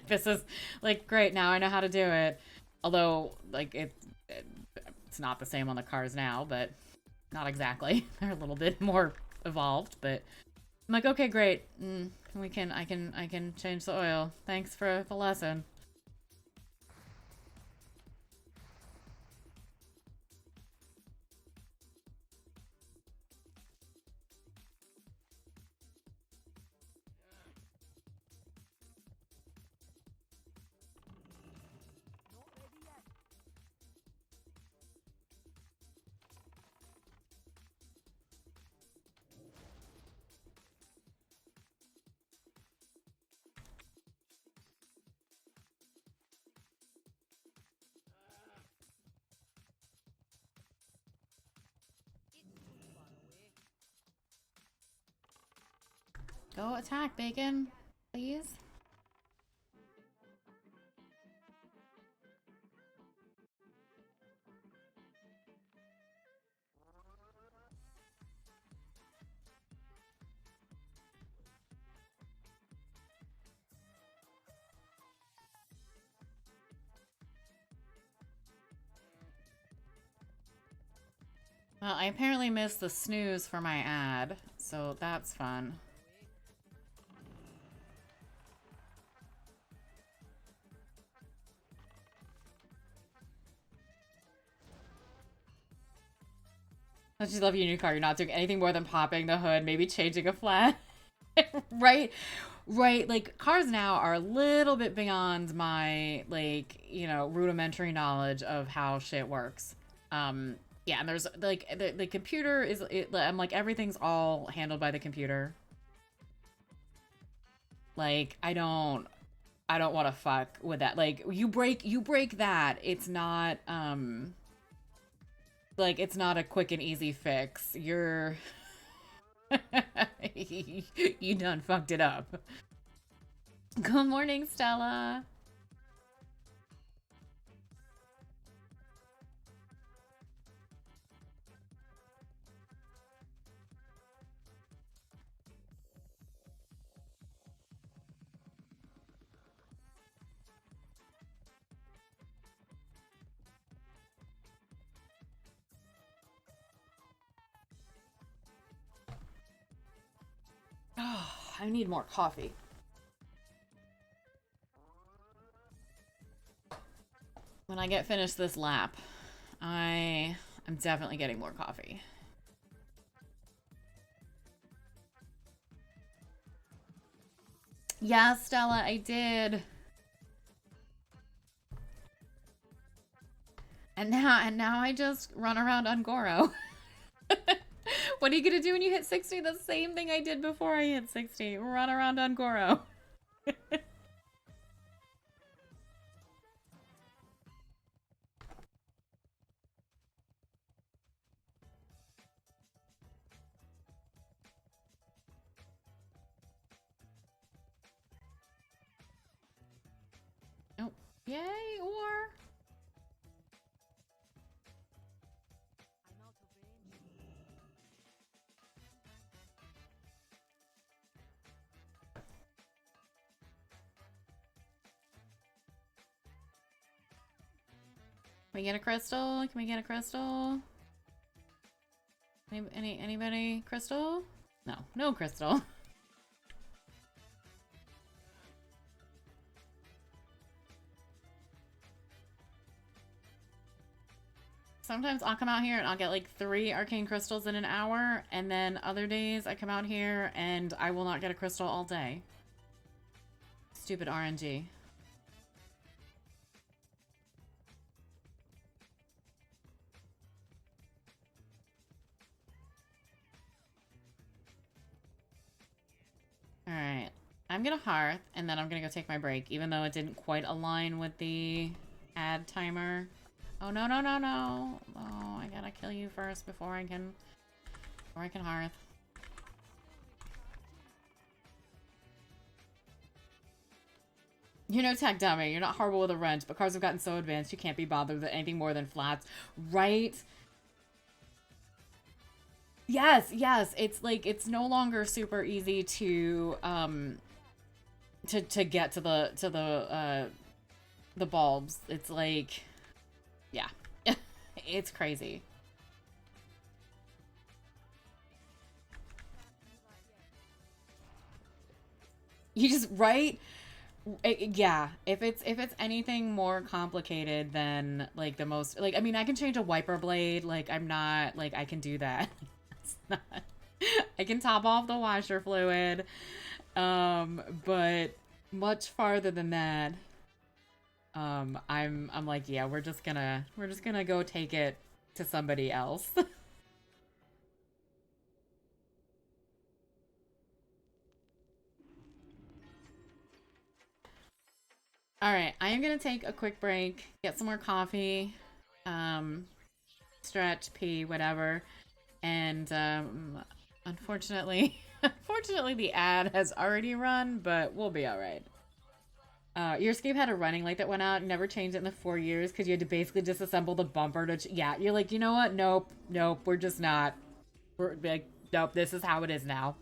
This is like great. Now I know how to do it. Although, like it's not the same on the cars now, but not exactly. They're a little bit more evolved, but I'm like, okay, great. I can change the oil. Thanks for the lesson. Go attack, Bacon, please. Well, I apparently missed the snooze for my ad, so that's fun. I just love your new car. You're not doing anything more than popping the hood, maybe changing a flat. Right? Right. Like, cars now are a little bit beyond my, like, rudimentary knowledge of how shit works. Yeah, and there's, like, the computer I'm like, everything's all handled by the computer. Like, I don't want to fuck with that. Like, you break that. It's not, like, it's not a quick and easy fix. You done fucked it up. Good morning, Stella. Oh, I need more coffee. When I get finished this lap, I'm definitely getting more coffee. Yeah, Stella, I did. And now I just run around on Goro. What are you gonna do when you hit 60? The same thing I did before I hit 60. Run around on Goro. Oh, yay, or... Can we get a crystal? Can we get a crystal? Anybody? Crystal? No, no crystal. Sometimes I'll come out here and I'll get like 3 arcane crystals in an hour, and then other days I come out here and I will not get a crystal all day. Stupid RNG. I'm gonna hearth, and then I'm gonna go take my break, even though it didn't quite align with the ad timer. Oh, no, no, no, no. Oh, I gotta kill you first before I can hearth. You know, tech dummy, you're not horrible with a wrench, but cars have gotten so advanced you can't be bothered with anything more than flats. Right? Yes, yes. It's like, it's no longer super easy to get to the bulbs. It's like, yeah. It's crazy. You just, right? Yeah, if it's anything more complicated than like the most, like, I mean, I can change a wiper blade, like, I'm not like, I can do that. It's not, I can top off the washer fluid, but much farther than that, I'm like, yeah, we're just gonna go take it to somebody else. All right, I am gonna take a quick break, get some more coffee, um, stretch, pee, whatever. And unfortunately, unfortunately, the ad has already run, but we'll be all right. Your escape had a running light that went out. Never changed it in the 4 years because you had to basically disassemble the bumper to. Yeah, you're like, you know what? Nope, nope. We're just not. We're like, nope. This is how it is now.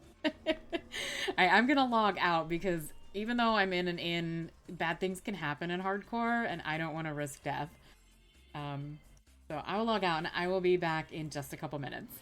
I'm gonna log out because even though I'm in an inn, bad things can happen in hardcore, and I don't want to risk death. Um, so I will log out, and I will be back in just a couple minutes.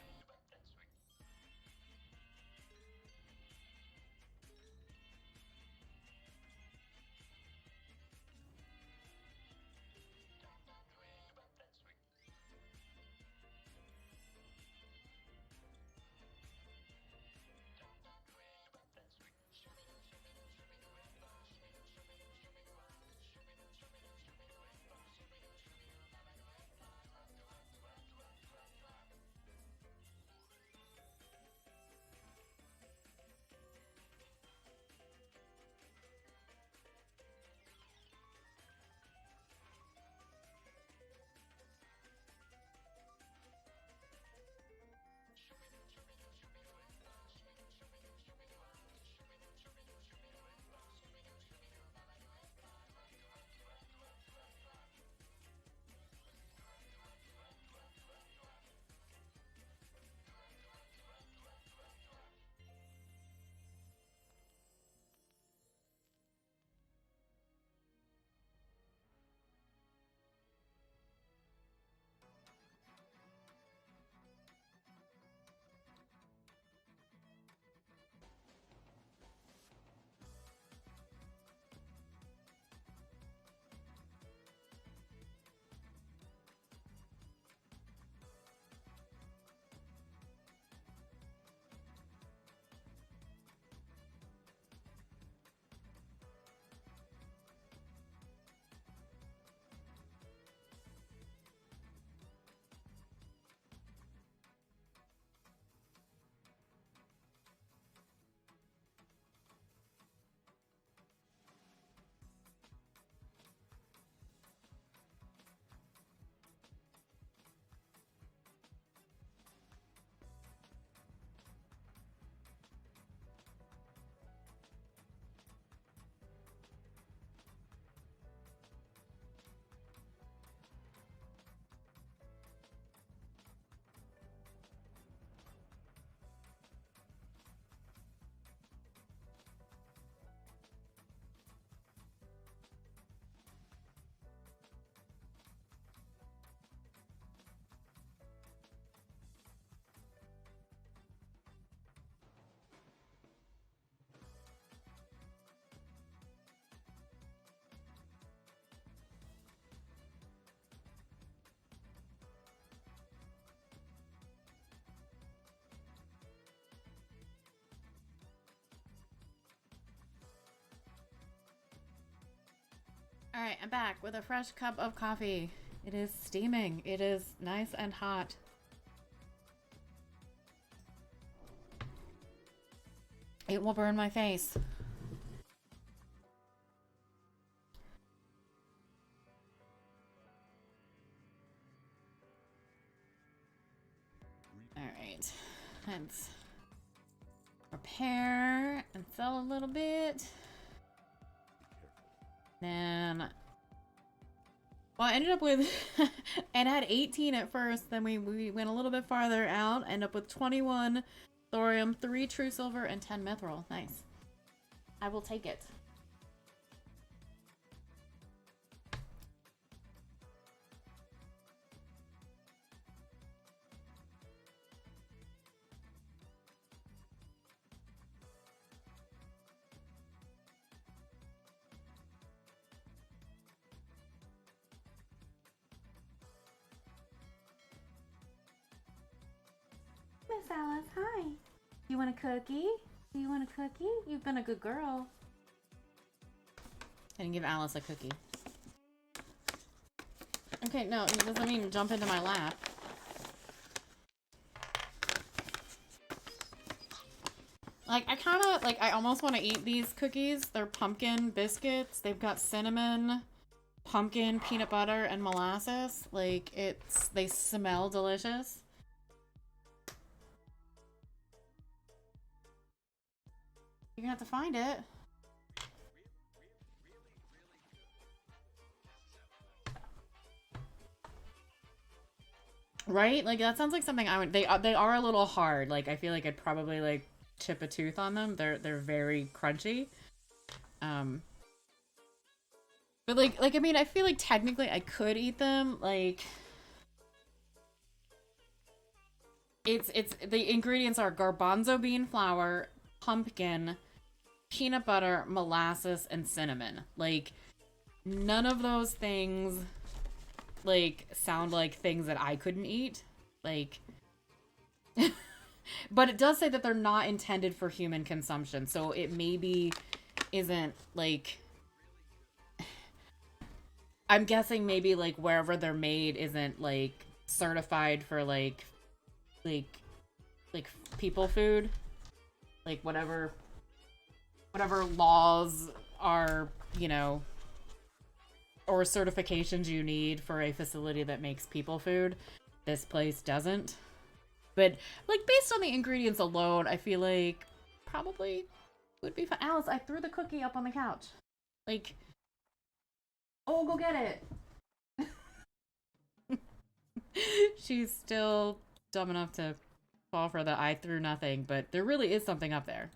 All right, I'm back with a fresh cup of coffee. It is steaming. It is nice and hot. It will burn my face. repair and sell a little bit. Then, well, I ended up with, it had 18 at first, then we went a little bit farther out, ended up with 21 thorium, 3 true silver, and 10 mithril. Nice. I will take it. Miss Alice, hi. You want a cookie? Do you want a cookie? You've been a good girl. I didn't give Alice a cookie. Okay, no, it doesn't mean jump into my lap. Like, I kind of, like, I almost want to eat these cookies. They're pumpkin biscuits. They've got cinnamon, pumpkin, peanut butter, and molasses. Like, they smell delicious. You're gonna have to find it. Right? Like, that sounds like something I would... They are a little hard. Like, I feel like I'd probably, like, chip a tooth on them. They're very crunchy. But, like, I mean, I feel like technically I could eat them. Like... The ingredients are garbanzo bean flour, pumpkin, peanut butter, molasses, and cinnamon. Like, none of those things, like, sound like things that I couldn't eat. Like, but it does say that they're not intended for human consumption, so it maybe isn't, like, I'm guessing maybe, like, wherever they're made isn't, like, certified for, like people food. Like, whatever laws are, you know, or certifications you need for a facility that makes people food, this place doesn't. But, like, based on the ingredients alone, I feel like probably would be fine. Alice, I threw the cookie up on the couch. Like, oh, go get it. She's still dumb enough to fall for the I threw nothing, but there really is something up there.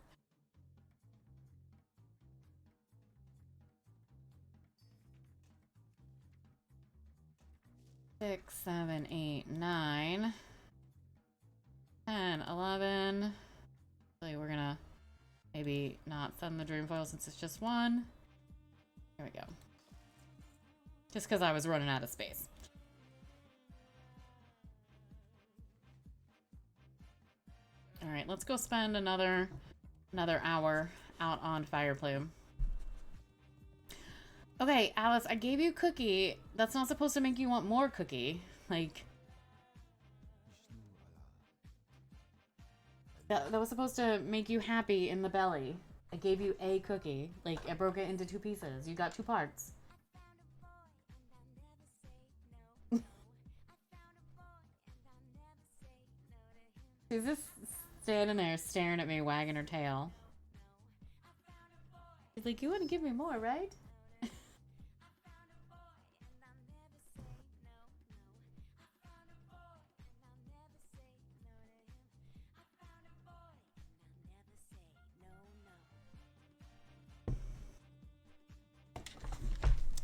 Six, 7, 8, 9, 10, 11. So we're gonna maybe not send the dream foil since it's just one. Here we go. Just because I was running out of space. All right, let's go spend another hour out on Fire Plume. Okay, Alice, I gave you cookie. That's not supposed to make you want more cookie. Like, that was supposed to make you happy in the belly. I gave you a cookie. Like, I broke it into 2 pieces. You got 2 parts. She's just standing there staring at me, wagging her tail. She's like, you want to give me more, right?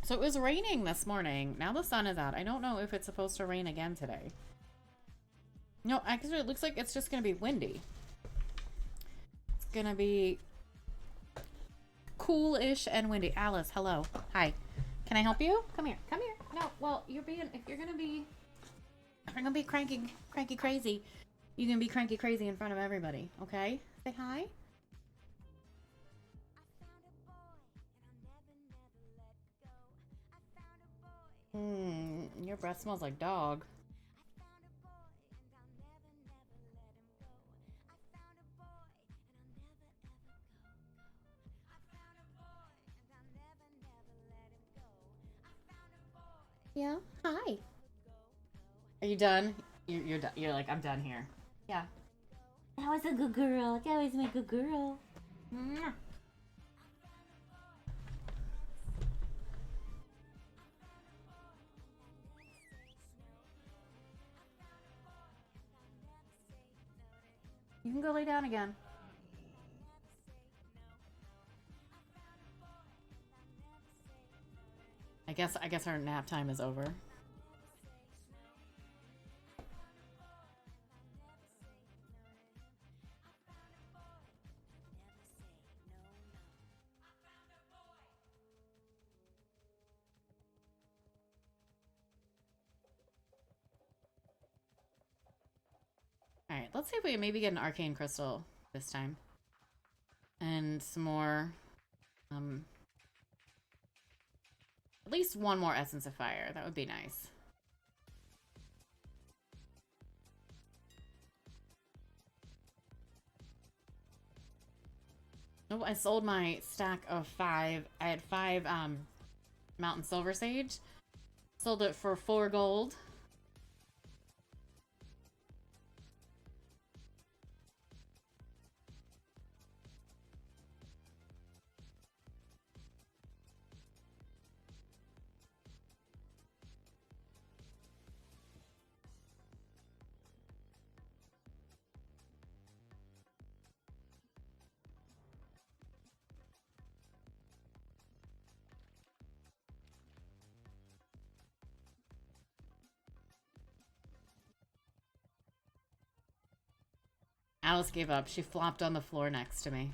So it was raining this morning. Now the sun is out. I don't know if it's supposed to rain again today. No, actually it looks like it's just going to be windy. It's going to be cool-ish and windy. Alice, hello. Hi. Can I help you? Come here. Come here. No, well, if you're going to be cranky crazy, you can be cranky crazy in front of everybody, okay? Say hi. Your breath smells like dog. Yeah. Hi. Are you done? You're done. You're like, I'm done here. Yeah. That was a good girl. That was my good girl. Mwah. You can go lay down again. I guess our nap time is over. Alright, let's see if we can maybe get an arcane crystal this time. And some more, at least one more essence of fire. That would be nice. Oh, I sold my stack of 5. I had 5 mountain silver sage. Sold it for 4 gold. Alice gave up. She flopped on the floor next to me.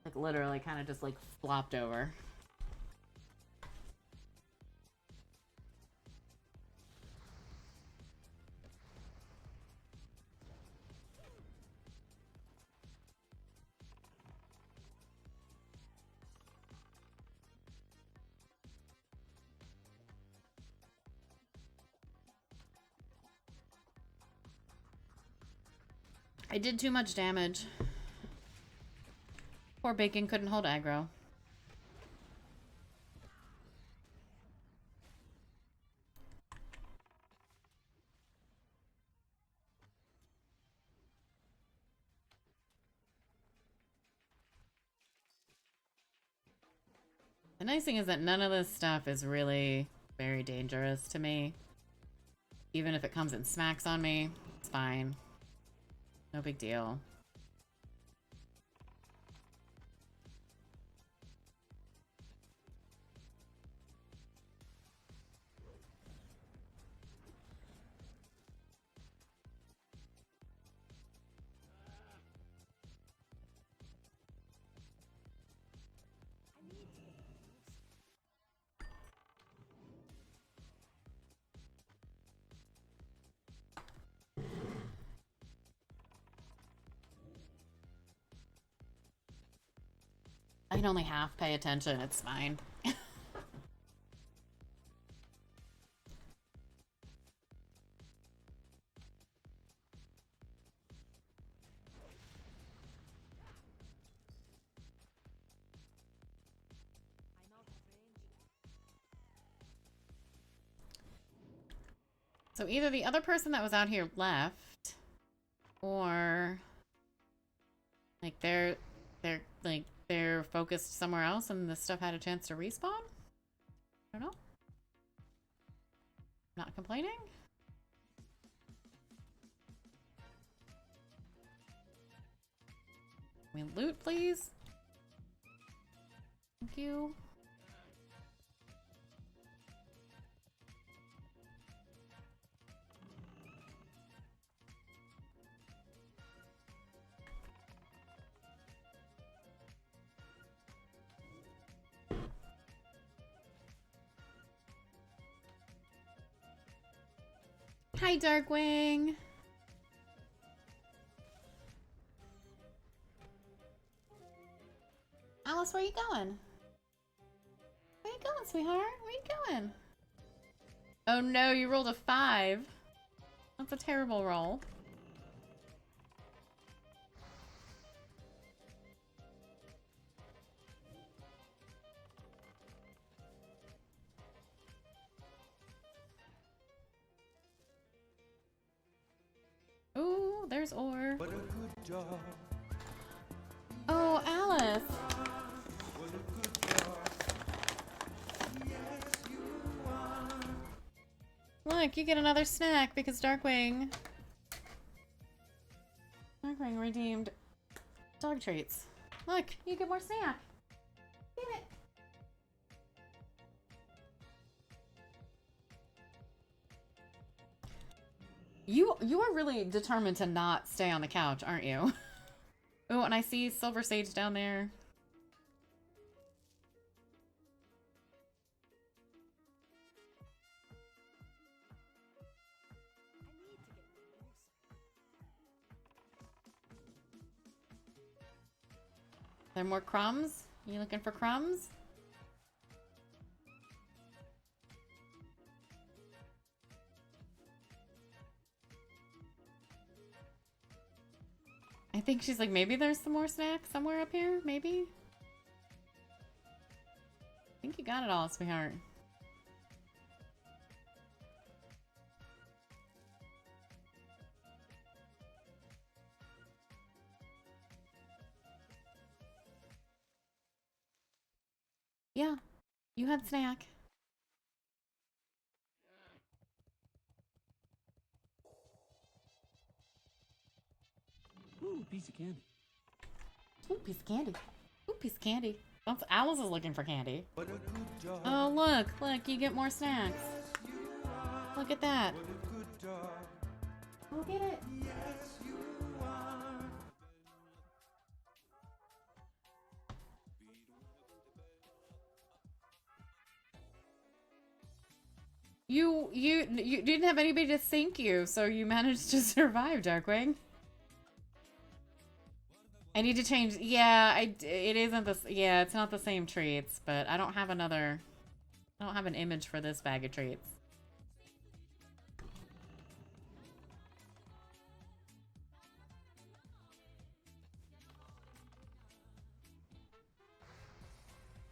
Like, literally kind of just, like, flopped over. I did too much damage. Poor Bacon couldn't hold aggro. The nice thing is that none of this stuff is really very dangerous to me. Even if it comes and smacks on me, it's fine. No big deal. I can only half pay attention, it's fine. So either the other person that was out here left, or like they're focused somewhere else and this stuff had a chance to respawn? I don't know. Not complaining? Can we loot, please? Thank you. Hi, Darkwing. Alice, where are you going? Where you going, sweetheart? Where you going? Oh no, you rolled a 5. That's a terrible roll. Ooh, there's Orr. Oh, Alice. Look, you get another snack because Darkwing redeemed dog treats. Look, you get more snack. Get it. You are really determined to not stay on the couch, aren't you? Oh, and I see Silver Sage down there. There more crumbs? You looking for crumbs? I think she's like, maybe there's some more snacks somewhere up here, maybe? I think you got it all, sweetheart. Yeah, you had snack. Ooh, piece of candy. Ooh, piece of candy. Ooh, piece of candy. Alice is looking for candy. Oh, look, you get more snacks. Look at that. Go get it. You didn't have anybody to thank you, so you managed to survive, Darkwing. I need to change. Yeah, it isn't this. Yeah, it's not the same treats, but I don't have another. I don't have an image for this bag of treats.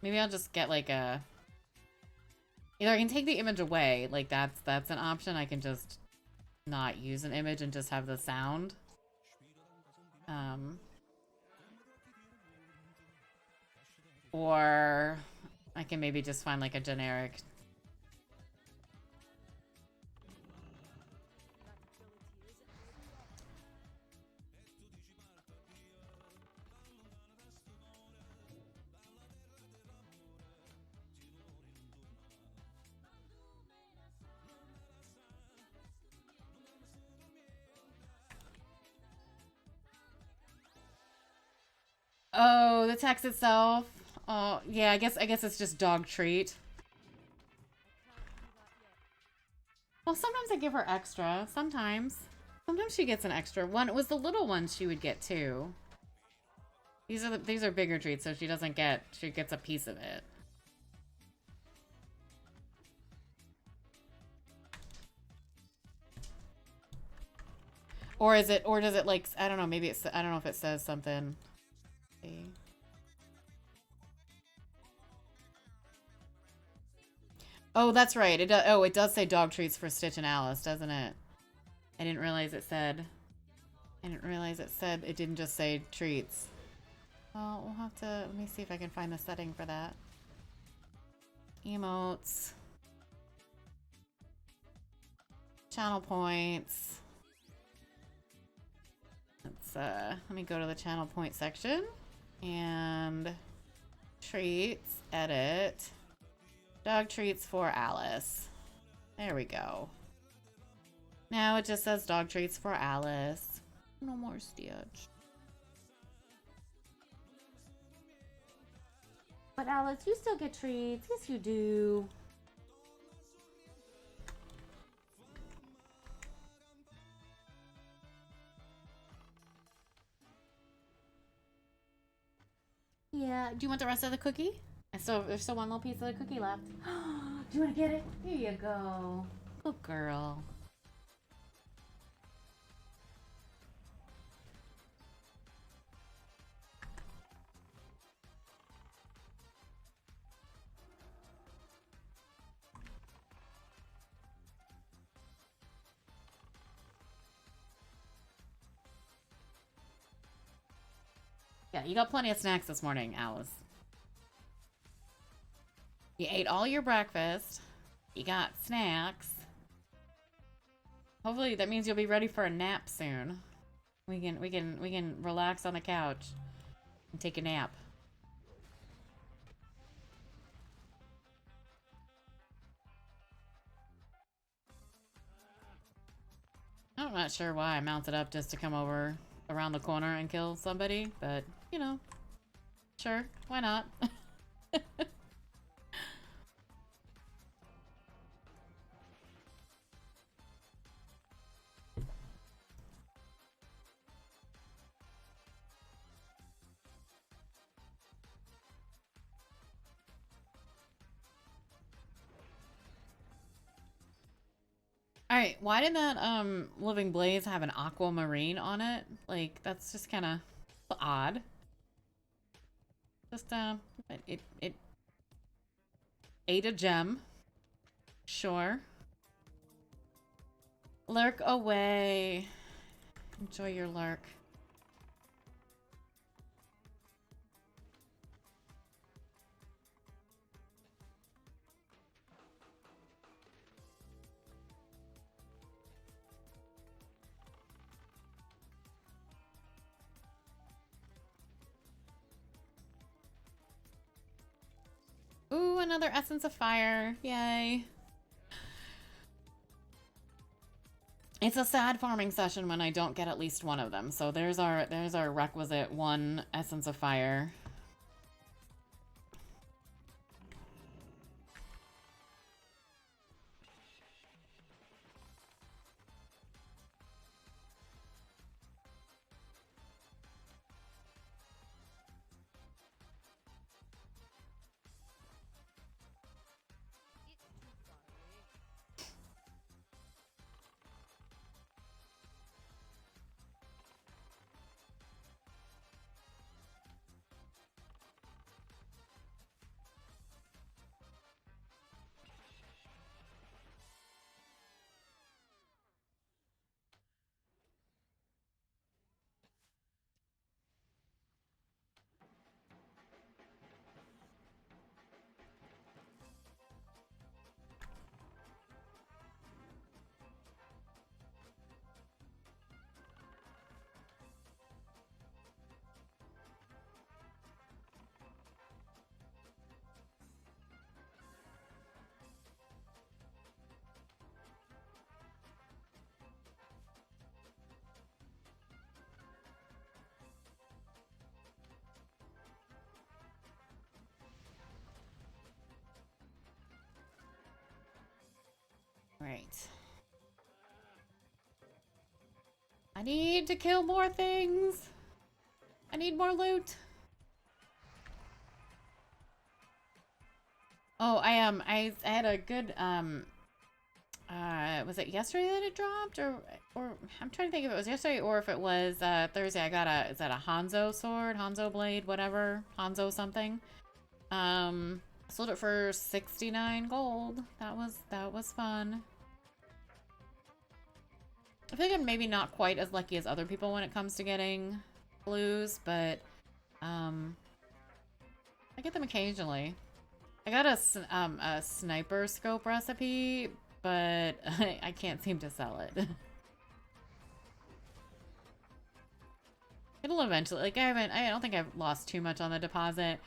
Maybe I'll just get like a. Either I can take the image away, like that's an option. I can just not use an image and just have the sound. Or I can maybe just find like a generic. Oh, the text itself. Oh, yeah, I guess it's just dog treat. Well, sometimes I give her extra. Sometimes she gets an extra one. It was the little ones she would get too. These are bigger treats, so she gets a piece of it. Or does it like, I don't know, maybe it's, I don't know if it says something. Let's see. Oh, that's right. It does say dog treats for Stitch and Alice, doesn't it? I didn't realize it said. It didn't just say treats. Well, we'll have to, let me see if I can find the setting for that. Emotes. Channel points. Let me go to the channel point section. And treats, edit. Dog treats for Alice. There we go. Now it just says dog treats for Alice. No more Stitch. But Alice, you still get treats. Yes, you do. Yeah. Do you want the rest of the cookie? There's still one little piece of the cookie left. Do you want to get it? Here you go. Good girl. Yeah, you got plenty of snacks this morning, Alice. You ate all your breakfast. You got snacks. Hopefully that means you'll be ready for a nap soon. We can relax on the couch and take a nap. I'm not sure why I mounted up just to come over around the corner and kill somebody, but you know, sure, why not? Alright, why did that Living Blaze have an aquamarine on it? Like, that's just kinda odd. Just it ate a gem. Sure. Lurk away. Enjoy your lurk. Ooh, another Essence of Fire. Yay. It's a sad farming session when I don't get at least one of them. So there's our requisite one Essence of Fire. Right. I need to kill more things. I need more loot. Oh, I had a good was it yesterday that it dropped or I'm trying to think if it was yesterday or if it was Thursday. I got is that a Hanzo sword, Hanzo blade, whatever, Hanzo something. Sold it for 69 gold. That was fun. I think I'm maybe not quite as lucky as other people when it comes to getting blues, but I get them occasionally. I got a sniper scope recipe, but I can't seem to sell it. It'll eventually, like I don't think I've lost too much on the deposit.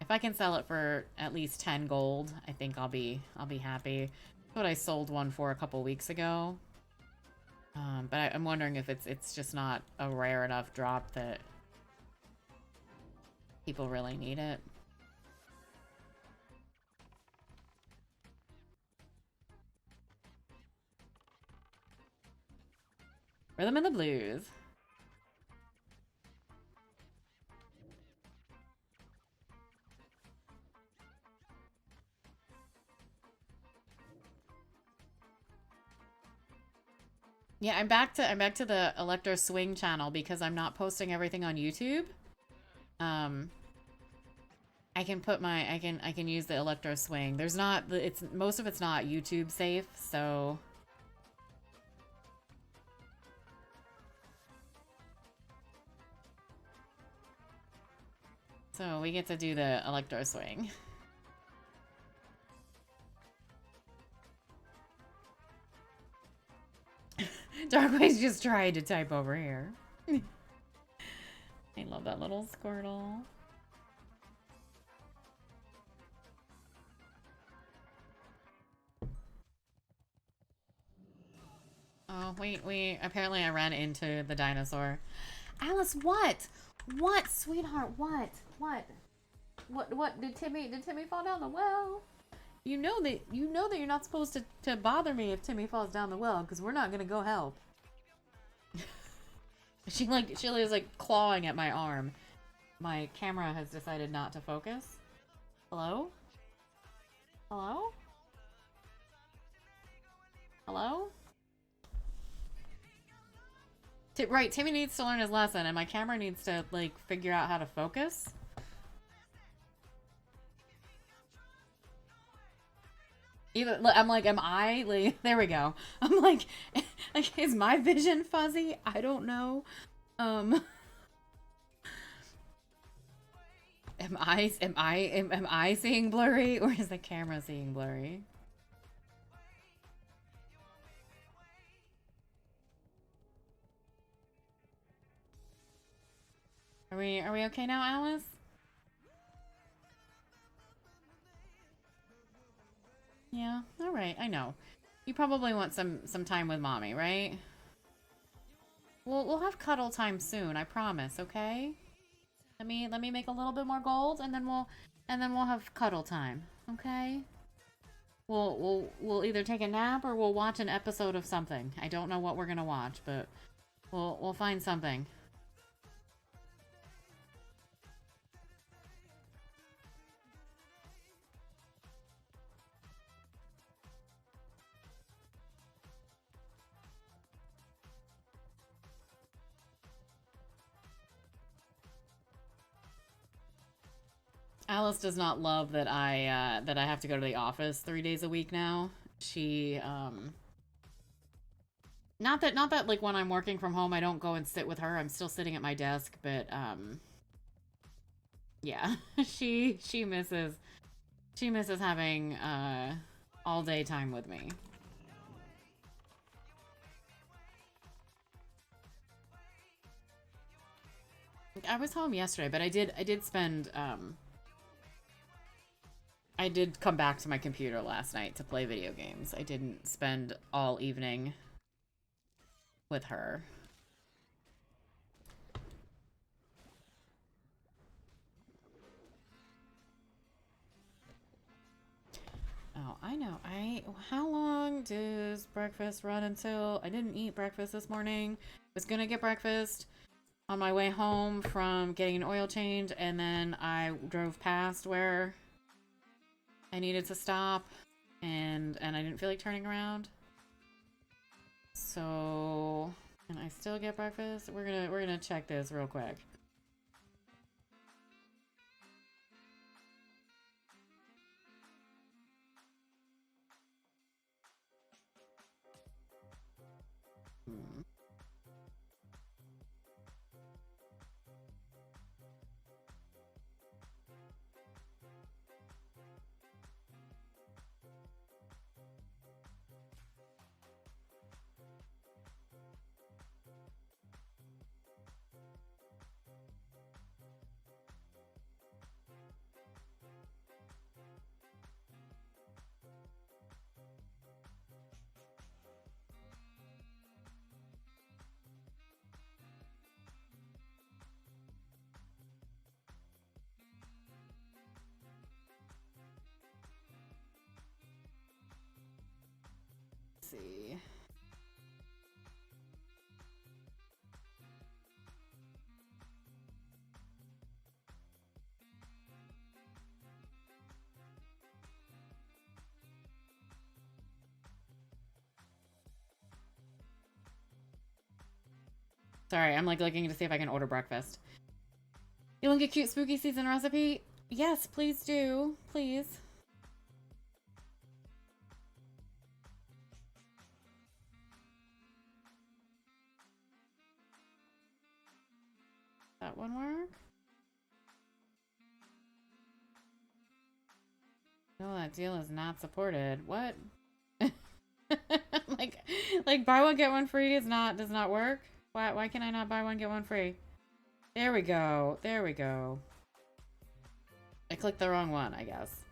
If I can sell it for at least 10 gold, I think I'll be happy. That's what I sold one for a couple weeks ago. But I'm wondering if it's just not a rare enough drop that people really need it. Rhythm and the Blues. Yeah, I'm back to the Electro Swing channel because I'm not posting everything on YouTube. I can put my I can use the Electro Swing. There's not it's most of it's not YouTube safe, so So we get to do the electro swing. Darkway's just tried to type over here. I love that little Squirtle. Oh, wait. Apparently I ran into the dinosaur. Alice, what? What, sweetheart? What? Did Timmy fall down the well? You know that you're not supposed to bother me if Timmy falls down the well, because we're not gonna go help. She was like clawing at my arm. My camera has decided not to focus. Hello? Hello? Hello? Right, Timmy needs to learn his lesson, and my camera needs to, like, figure out how to focus. I'm like, am I? Like, there we go. I'm like, is my vision fuzzy? I don't know. Am I seeing blurry, or is the camera seeing blurry? Are we okay now, Alice? Yeah, all right. I know. You probably want some time with mommy, right? We'll have cuddle time soon, I promise, okay? Let me make a little bit more gold, and then we'll have cuddle time, okay? We'll either take a nap or we'll watch an episode of something. I don't know what we're gonna watch, but we'll find something. Alice does not love that I have to go to the office 3 days a week now. She not that like when I'm working from home I don't go and sit with her. I'm still sitting at my desk, but yeah. she misses having all day time with me. I was home yesterday, but I did spend I did come back to my computer last night to play video games. I didn't spend all evening with her. Oh, I know. How long does breakfast run until? I didn't eat breakfast this morning. Was gonna get breakfast on my way home from getting an oil change, and then I drove past where I needed to stop, and I didn't feel like turning around. So, can I still get breakfast? We're gonna check this real quick. See. Sorry, I'm like looking to see if I can order breakfast. You want a cute spooky season recipe? Yes, please do. Please. That one work? No, that deal is not supported. What? like, like buy one get one free is not does not work. Why can I not buy one get one free? There we go. There we go. I clicked the wrong one, I guess.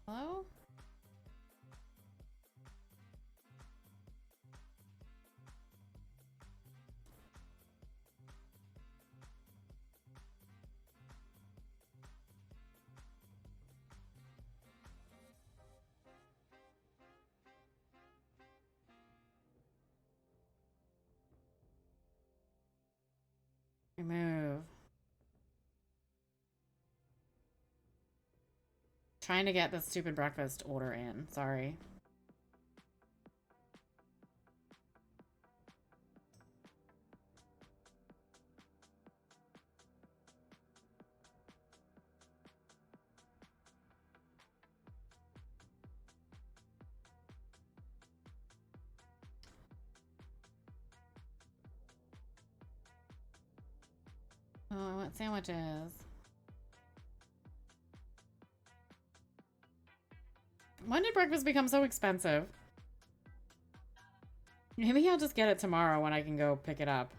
Hello? Remove. Trying to get the stupid breakfast order in. Sorry. Oh, I want sandwiches. When did breakfast become so expensive? Maybe I'll just get it tomorrow when I can go pick it up.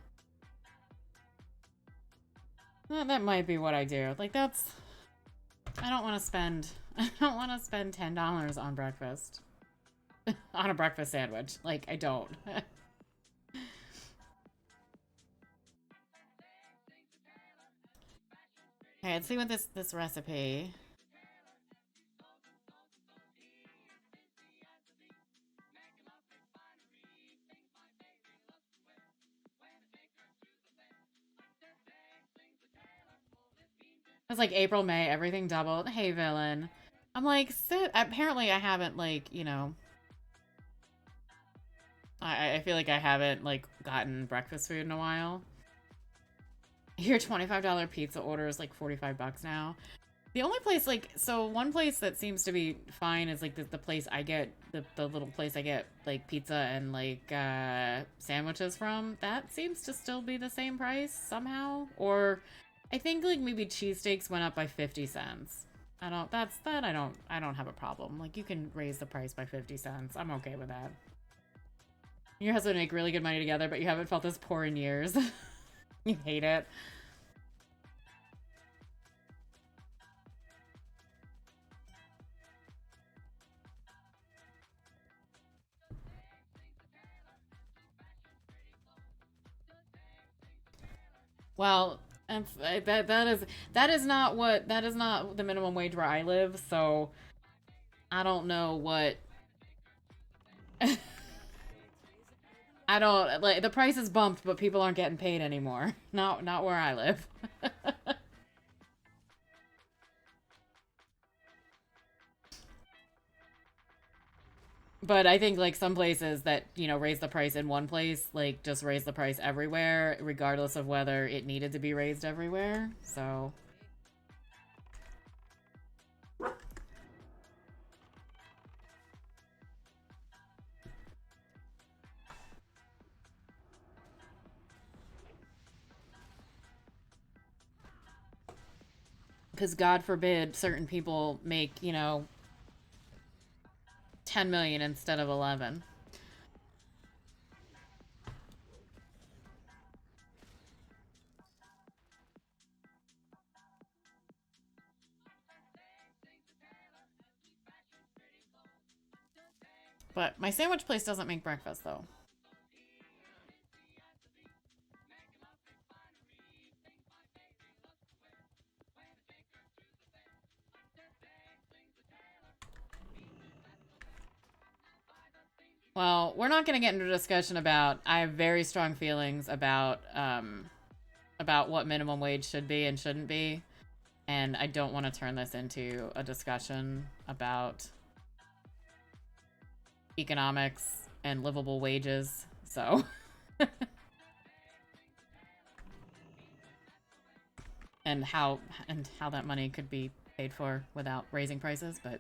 That might be what I do. Like, that's... I don't want to spend... I don't want to spend $10 on breakfast. On a breakfast sandwich. Like, I don't. Okay, let's see what this recipe... It's like April, May, everything doubled. Hey, villain. I'm like, apparently I haven't, like, you know... I feel like I haven't, like, gotten breakfast food in a while. Your $25 pizza order is like $45 now. The only place, like, so one place that seems to be fine is, like, the place I get, the little place I get, like, pizza and, like, sandwiches from. That seems to still be the same price somehow. Or I think, like, maybe cheesesteaks went up by 50 cents. I don't have a problem. Like, you can raise the price by 50 cents. I'm okay with that. Your husband make really good money together, but you haven't felt this poor in years. You hate it. Well, and that is not the minimum wage where I live, so I don't know what I don't like the price is bumped, but people aren't getting paid anymore. Not where I live. But I think, like, some places that, you know, raise the price in one place, like, just raise the price everywhere, regardless of whether it needed to be raised everywhere. So... Because God forbid certain people make, you know, 10 million instead of 11. But my sandwich place doesn't make breakfast, though. Well, we're not going to get into a discussion about. I have very strong feelings about what minimum wage should be and shouldn't be, and I don't want to turn this into a discussion about economics and livable wages. So, and how that money could be paid for without raising prices, but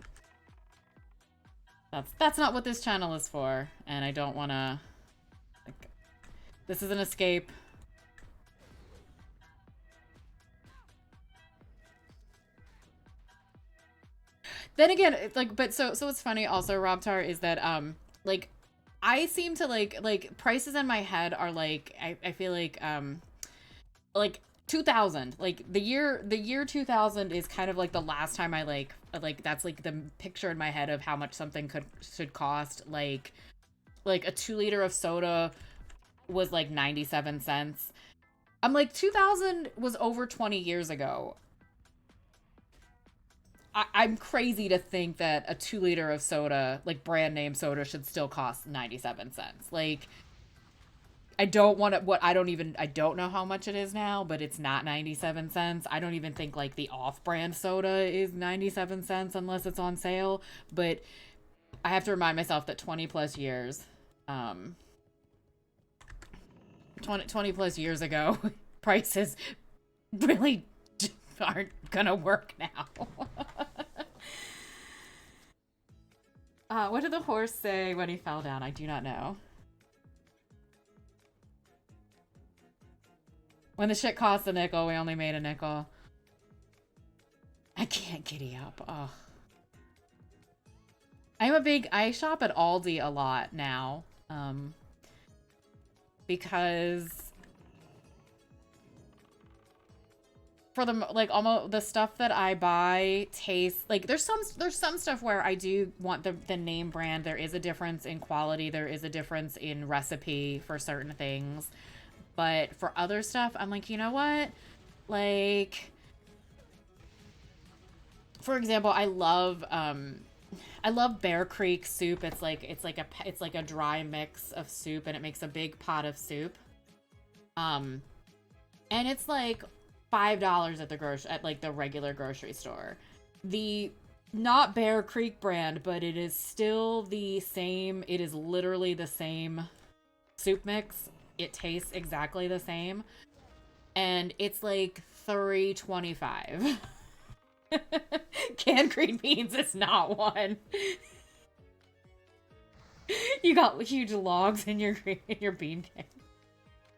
that's not what this channel is for, and I don't want to. Like, this is an escape. Then again, it's like, but so it's funny also, Robtar, is that like I seem to like prices in my head are like I feel like 2000, like the year 2000 is kind of like the last time I like that's like the picture in my head of how much something should cost. Like a 2 liter of soda was like 97 cents. I'm like, 2000 was over 20 years ago. I'm crazy to think that a 2 liter of soda, like brand name soda, should still cost 97 cents. Like, I don't want to, I don't know how much it is now, but it's not 97 cents. I don't even think like the off brand soda is 97 cents unless it's on sale. But I have to remind myself that 20 plus years, 20 plus years ago, prices really aren't gonna work now. What did the horse say when he fell down? I do not know. When the shit cost a nickel, we only made a nickel. I can't giddy up. Ugh. I shop at Aldi a lot now. Because for the, like, almost the stuff that I buy tastes like, there's some stuff where I do want the name brand. There is a difference in quality. There is a difference in recipe for certain things. But for other stuff, I'm like, you know what? Like, for example, I love Bear Creek soup. It's like a dry mix of soup, and it makes a big pot of soup. And it's like $5 at like the regular grocery store. The not Bear Creek brand, but it is still the same. It is literally the same soup mix. It tastes exactly the same, and it's like $3.25. Canned green beans is not one. You got huge logs in your bean can.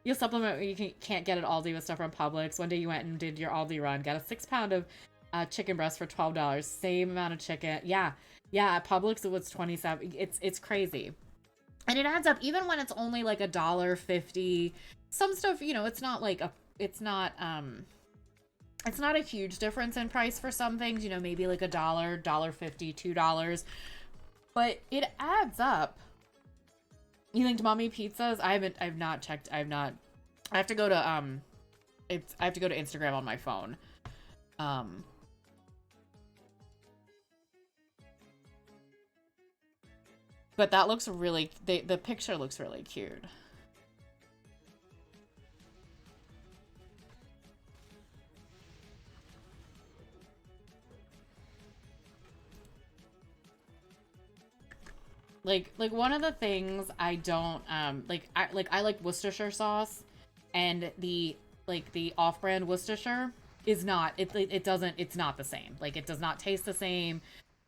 You'll supplement what you can't get at Aldi with stuff from Publix. One day you went and did your Aldi run, got a 6-pound of chicken breast for $12. Same amount of chicken. Yeah, at Publix it was 27. It's crazy. And it adds up even when it's only like $1.50. Some stuff, you know, it's not a huge difference in price for some things, you know, maybe like $1, $1.50, $2. But it adds up. You think mommy pizzas? I've not checked. I have to go to I have to go to Instagram on my phone. But that looks really, the picture looks really cute. Like one of the things I don't I like Worcestershire sauce, and the off-brand Worcestershire is not, it's not the same. Like, it does not taste the same.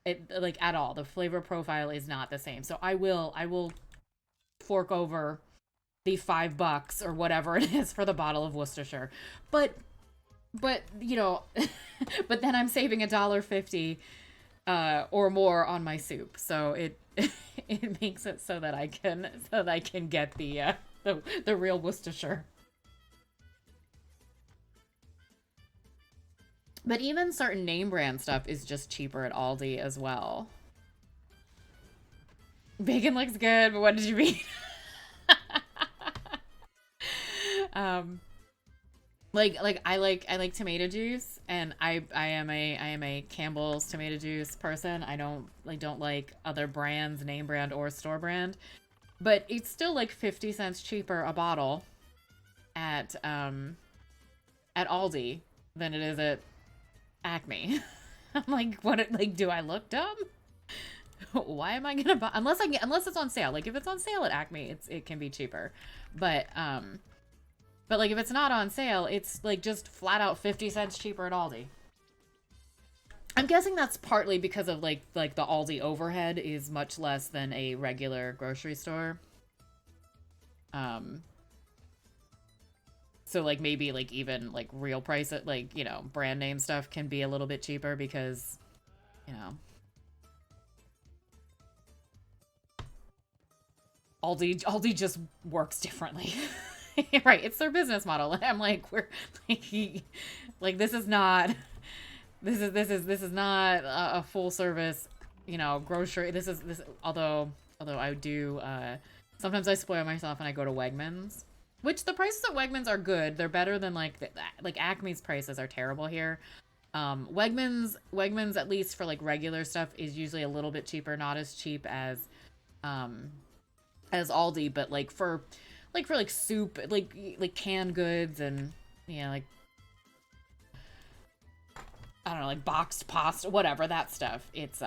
It, like, at all. The flavor profile is not the same. So I will fork over the $5 or whatever it is for the bottle of Worcestershire. But you know, but then I'm saving $1.50 or more on my soup. So it it makes it so that I can get the real Worcestershire. But even certain name brand stuff is just cheaper at Aldi as well. Bacon looks good, but what did you mean? I like tomato juice, and I am a Campbell's tomato juice person. I don't like other brands, name brand or store brand. but it's still like 50 cents cheaper a bottle at Aldi than it is at Acme. I'm like, what? Like, do I look dumb? Why am I gonna buy unless it's on sale? Like, if it's on sale at Acme, it can be cheaper, but like if it's not on sale, it's like just flat out 50 cents cheaper at Aldi. I'm guessing that's partly because of like the Aldi overhead is much less than a regular grocery store. Um, so like maybe like even like real price at like, brand name stuff can be a little bit cheaper because, you know, Aldi just works differently. Right, it's their business model. And I'm like, we're like this is not a full service, grocery. This although I do sometimes I spoil myself and I go to Wegmans, which the prices at Wegmans are good. They're better than like Acme's prices are terrible here. Wegmans at least for like regular stuff is usually a little bit cheaper, not as cheap um as Aldi, but like soup, like canned goods and like I don't know, like boxed pasta, whatever, that stuff. It's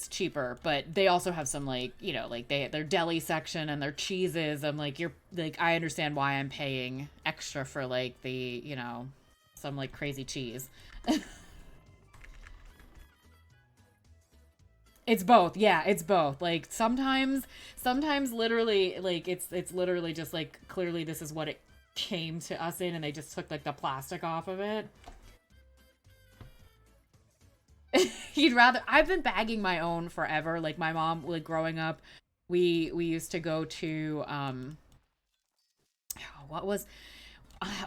cheaper, but they also have some like, like their deli section and their cheeses. I'm like, you're like, I understand why I'm paying extra for like the, some like crazy cheese. It's both. Yeah, it's both. Like sometimes literally like it's literally just like clearly this is what it came to us in and they just took like the plastic off of it. You'd rather I've been bagging my own forever. Like my mom, like growing up, we used to go to what was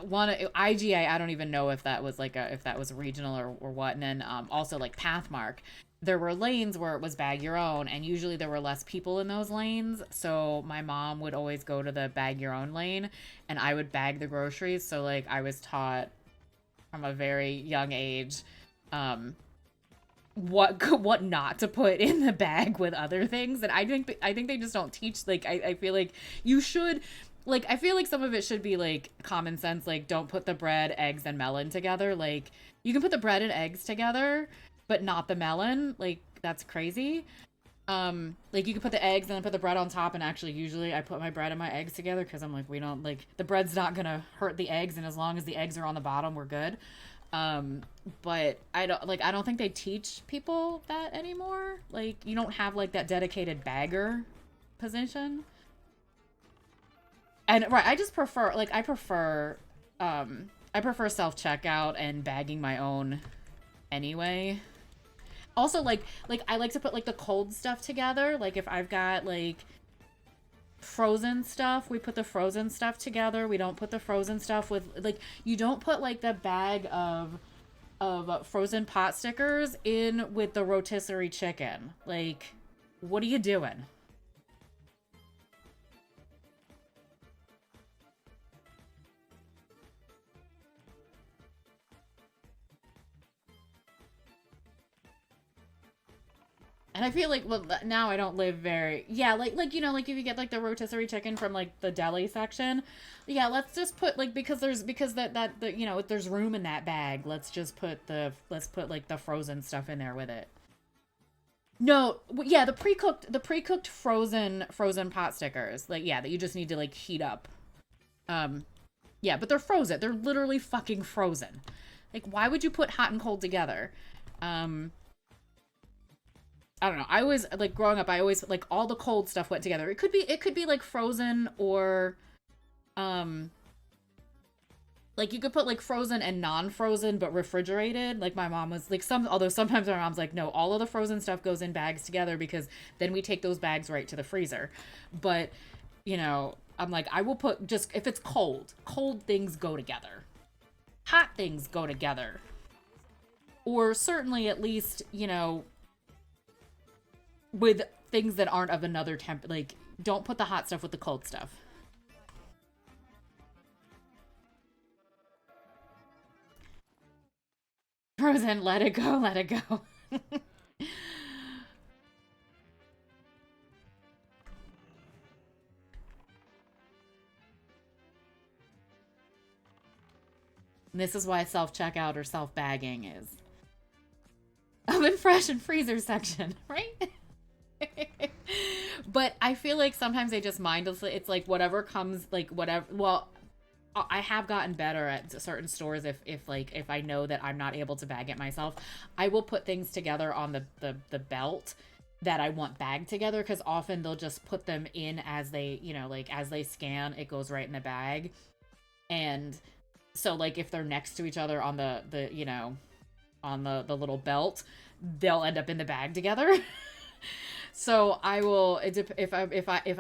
one IGA. I don't even know if that was like if that was regional or what. And then also like Pathmark. There were lanes where it was bag your own, and usually there were less people in those lanes. So my mom would always go to the bag your own lane, and I would bag the groceries. So like I was taught from a very young age, what not to put in the bag with other things. And I think they just don't teach. Like I feel like you should. Like, I feel like some of it should be, like, common sense. Like, don't put the bread, eggs, and melon together. Like, you can put the bread and eggs together, but not the melon. Like, that's crazy. Like, you can put the eggs and then put the bread on top. And actually, usually, I put my bread and my eggs together because I'm like, we don't, like, the bread's not gonna hurt the eggs. And as long as the eggs are on the bottom, we're good. But I don't think they teach people that anymore. Like, you don't have, like, that dedicated bagger position. And right, I just prefer I prefer self-checkout and bagging my own anyway. Also like I like to put like the cold stuff together. Like if I've got like frozen stuff, we put the frozen stuff together. We don't put the frozen stuff with like you don't put like the bag of frozen pot stickers in with the rotisserie chicken. Like what are you doing? And I feel like well now I don't live very yeah like like if you get like the rotisserie chicken from like the deli section, yeah, let's just put like because that the there's room in that bag. Let's put like the frozen stuff in there with it. No, yeah, the pre-cooked frozen pot stickers, like yeah, that you just need to like heat up. Um, yeah, but they're frozen. They're literally fucking frozen. Like why would you put hot and cold together? Um, I don't know. I always like growing up. I always like all the cold stuff went together. It could be like frozen or, um, like you could put like frozen and non-frozen but refrigerated. Like my mom was like although sometimes my mom's like no, all of the frozen stuff goes in bags together because then we take those bags right to the freezer. But I'm like I will put just if it's cold things go together. Hot things go together. Or certainly at least with things that aren't of another temp, like don't put the hot stuff with the cold stuff. Frozen, let it go, let it go. And this is why self-checkout or self-bagging is oven fresh and freezer section, right? But I feel like sometimes they just mindlessly, it's like whatever comes, like whatever, well, I have gotten better at certain stores if I know that I'm not able to bag it myself. I will put things together on the belt that I want bagged together, because often they'll just put them in as they, like as they scan, it goes right in the bag. And so like if they're next to each other on on the little belt, they'll end up in the bag together. So I will, if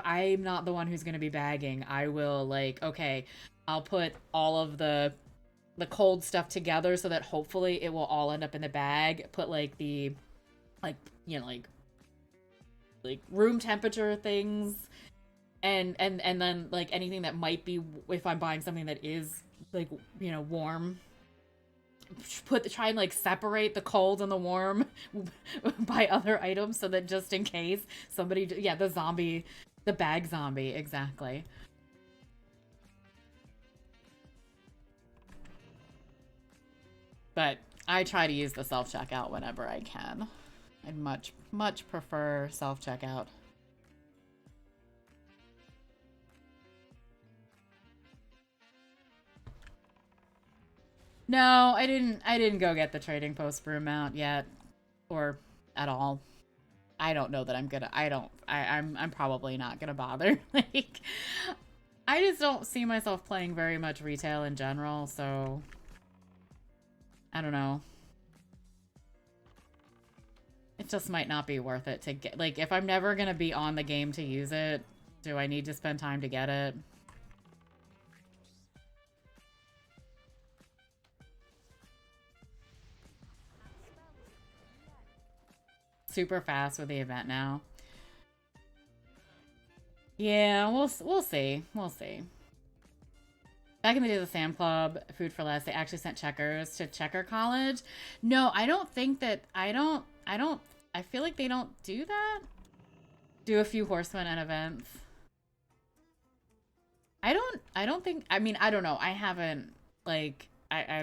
I'm not the one who's going to be bagging, I will like, okay, I'll put all of the cold stuff together so that hopefully it will all end up in the bag. Put like the, like, like room temperature things, and then like anything that might be, if I'm buying something that is like, warm, try and like separate the cold and the warm by other items, so that just in case somebody, the bag zombie, exactly. But I try to use the self-checkout whenever I can. I'd much prefer self-checkout. No, I didn't go get the Trading Post broom mount yet, or at all. I don't know that I'm probably not gonna bother. Like, I just don't see myself playing very much retail in general, so I don't know. It just might not be worth it to get, like, if I'm never gonna be on the game to use it, do I need to spend time to get it? Super fast with the event now. Yeah, we'll see. We'll see. Back in the days of Sam Club, Food for Less, they actually sent checkers to Checker College. No, I don't think that, I feel like they don't do that. Do a few horsemen and events. I don't think, I mean, I don't know. I haven't, like, I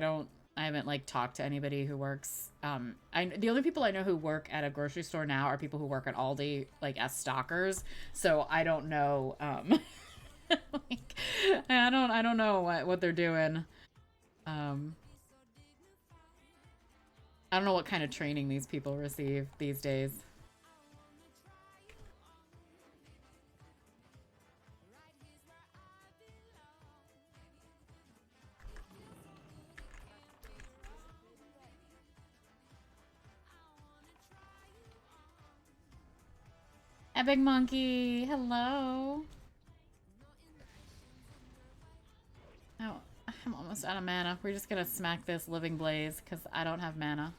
haven't like talked to anybody who works. The only people I know who work at a grocery store now are people who work at Aldi, like as stockers. So I don't know. Like, I don't know what they're doing. I don't know what kind of training these people receive these days. Epic Monkey, hello. Oh, I'm almost out of mana. We're just gonna smack this Living Blaze because I don't have mana.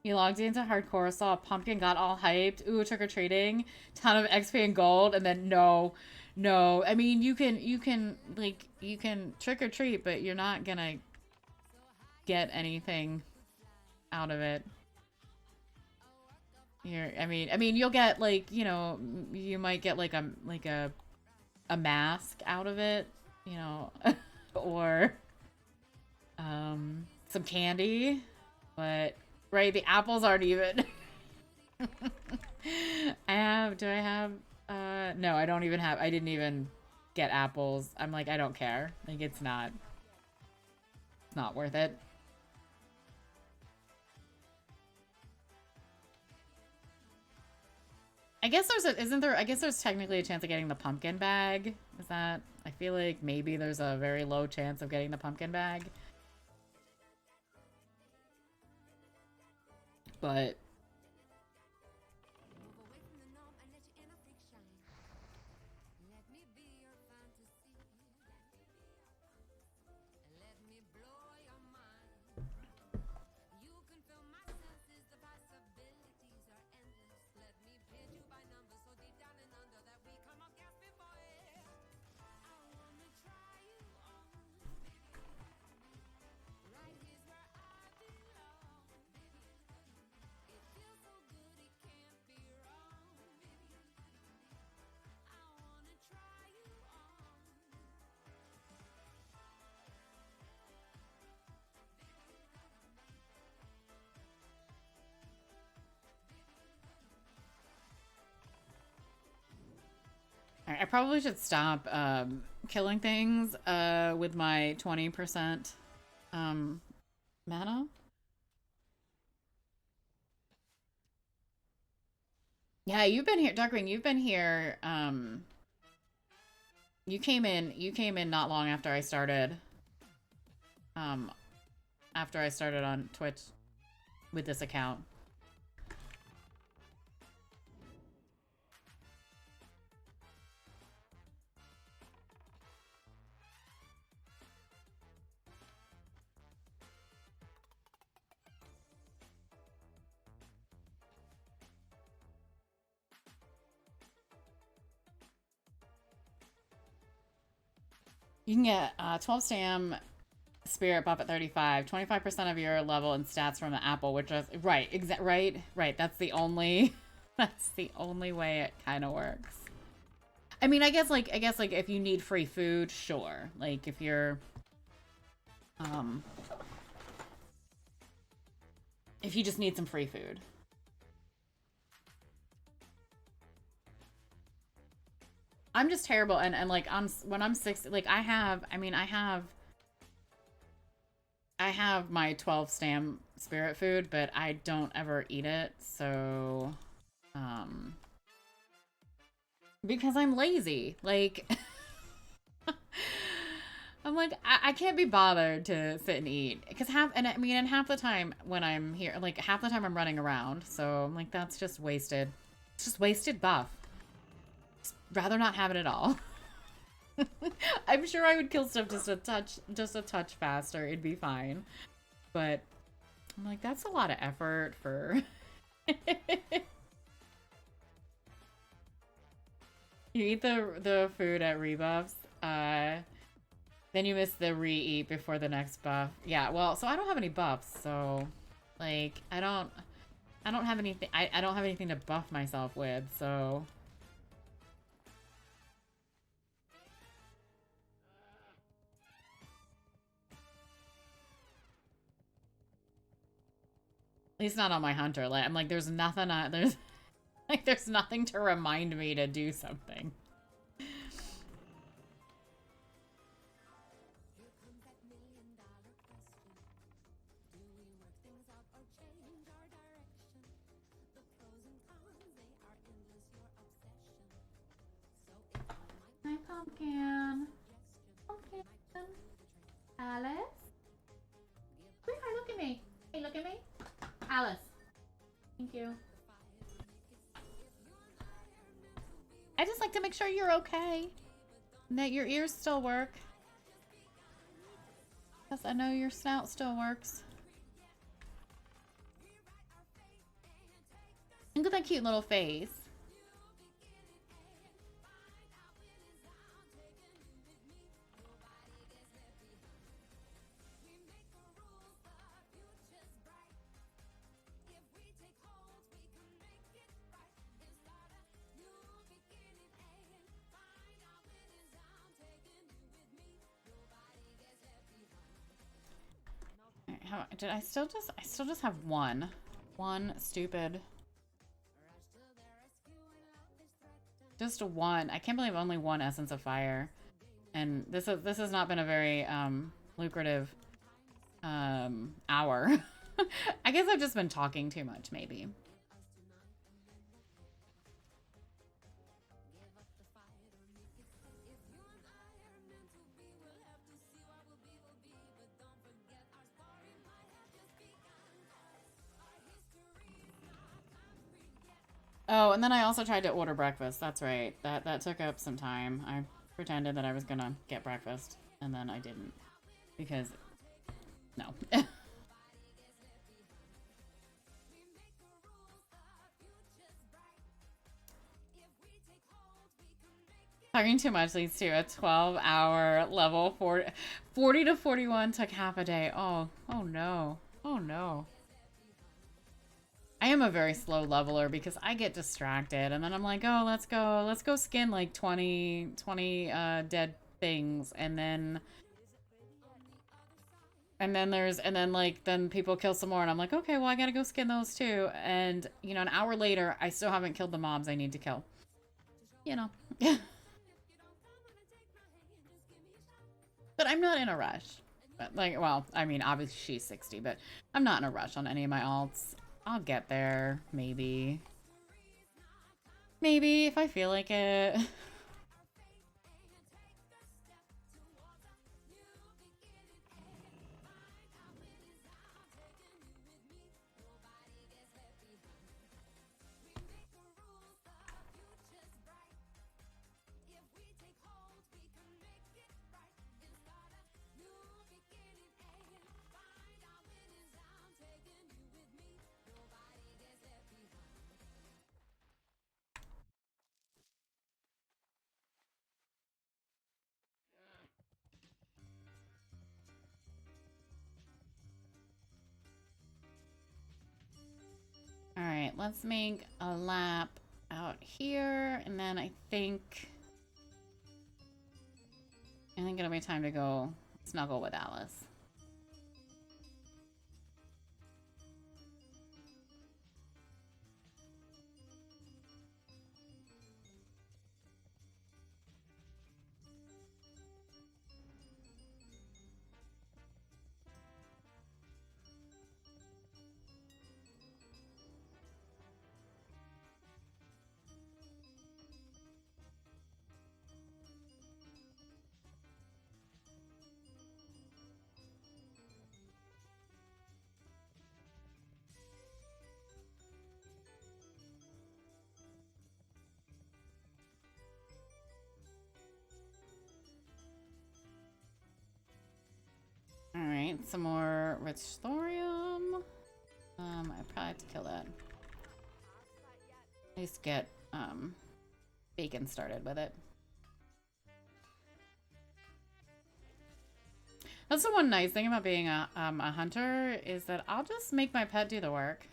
He logged into hardcore, saw a pumpkin, got all hyped. Ooh, trick-or-treating. Ton of XP and gold, and then no. I mean, you can trick-or-treat, but you're not gonna get anything out of it. I mean, you'll get, like, you might get like a mask out of it, or some candy, but right, the apples aren't even. Do I have, no, I don't even have, I didn't even get apples. I'm like, I don't care. Like, it's not worth it. I guess I guess there's technically a chance of getting the pumpkin bag. Is that, I feel like maybe there's a very low chance of getting the pumpkin bag. But I probably should stop killing things with my 20% mana. Yeah, you've been here, Darkwing, you've been here. You came in not long um after I started on Twitch with this account. You can get 12 stam spirit buff at 35, 25% of your level and stats from the apple, which is right, right. That's the only way it kind of works. I mean, I guess like if you need free food, sure. Like if you're if you just need some free food. I'm just terrible, and like when I'm 6, like I have my 12 stam spirit food, but I don't ever eat it, so because I'm lazy. Like I'm like I can't be bothered to sit and eat because half the time when I'm here, like half the time I'm running around, so I'm like that's just wasted. It's just wasted buff. Just rather not have it at all. I'm sure I would kill stuff just a touch faster. It'd be fine. But I'm like, that's a lot of effort for... You eat the food at rebuffs, then you miss the re-eat before the next buff. Yeah, well, so I don't have any buffs, so like I don't have anything I don't have anything to buff myself with, so at least not on my hunter. Like I'm like there's nothing there's nothing to remind me to do something. Hi, Pumpkin. Pumpkin. Alice? Hi, look at me. Hey, look at me. Alice. Thank you. I just like to make sure you're okay. And that your ears still work. Yes, I know your snout still works. Look at that cute little face. I still just have one stupid, just one. I can't believe only one essence of fire, and this has not been a very lucrative hour. I guess I've just been talking too much, maybe. Oh, and then I also tried to order breakfast. That's right. That took up some time. I pretended that I was gonna get breakfast, and then I didn't. Because, no. Talking too much leads to a 12-hour level 40 to 41 took half a day. Oh no. Oh no. I am a very slow leveler because I get distracted and then I'm like, oh, let's go skin like 20 dead things, and then then people kill some more and I'm like, okay, well I gotta go skin those too, and you know, an hour later I still haven't killed the mobs I need to kill. You know. But I'm not in a rush. But like, well, I mean, obviously she's 60, but I'm not in a rush on any of my alts. I'll get there, maybe. Maybe, if I feel like it. Alright, let's make a lap out here, and then I think it'll be time to go snuggle with Alice. Alright, some more rich thorium. I probably have to kill that. At least get bacon started with it. That's the one nice thing about being a hunter, is that I'll just make my pet do the work.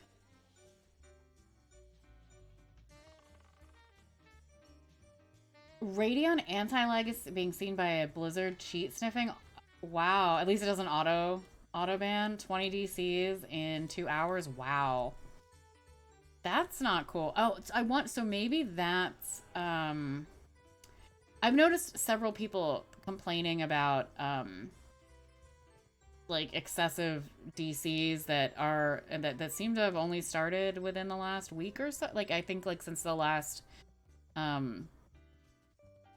Radeon anti-lag is being seen by a Blizzard cheat sniffing. Wow, at least it doesn't auto ban 20 DCs in 2 hours. Wow. That's not cool. Oh, so maybe that's I've noticed several people complaining about like excessive DCs that seem to have only started within the last week or so. Like I think like since the last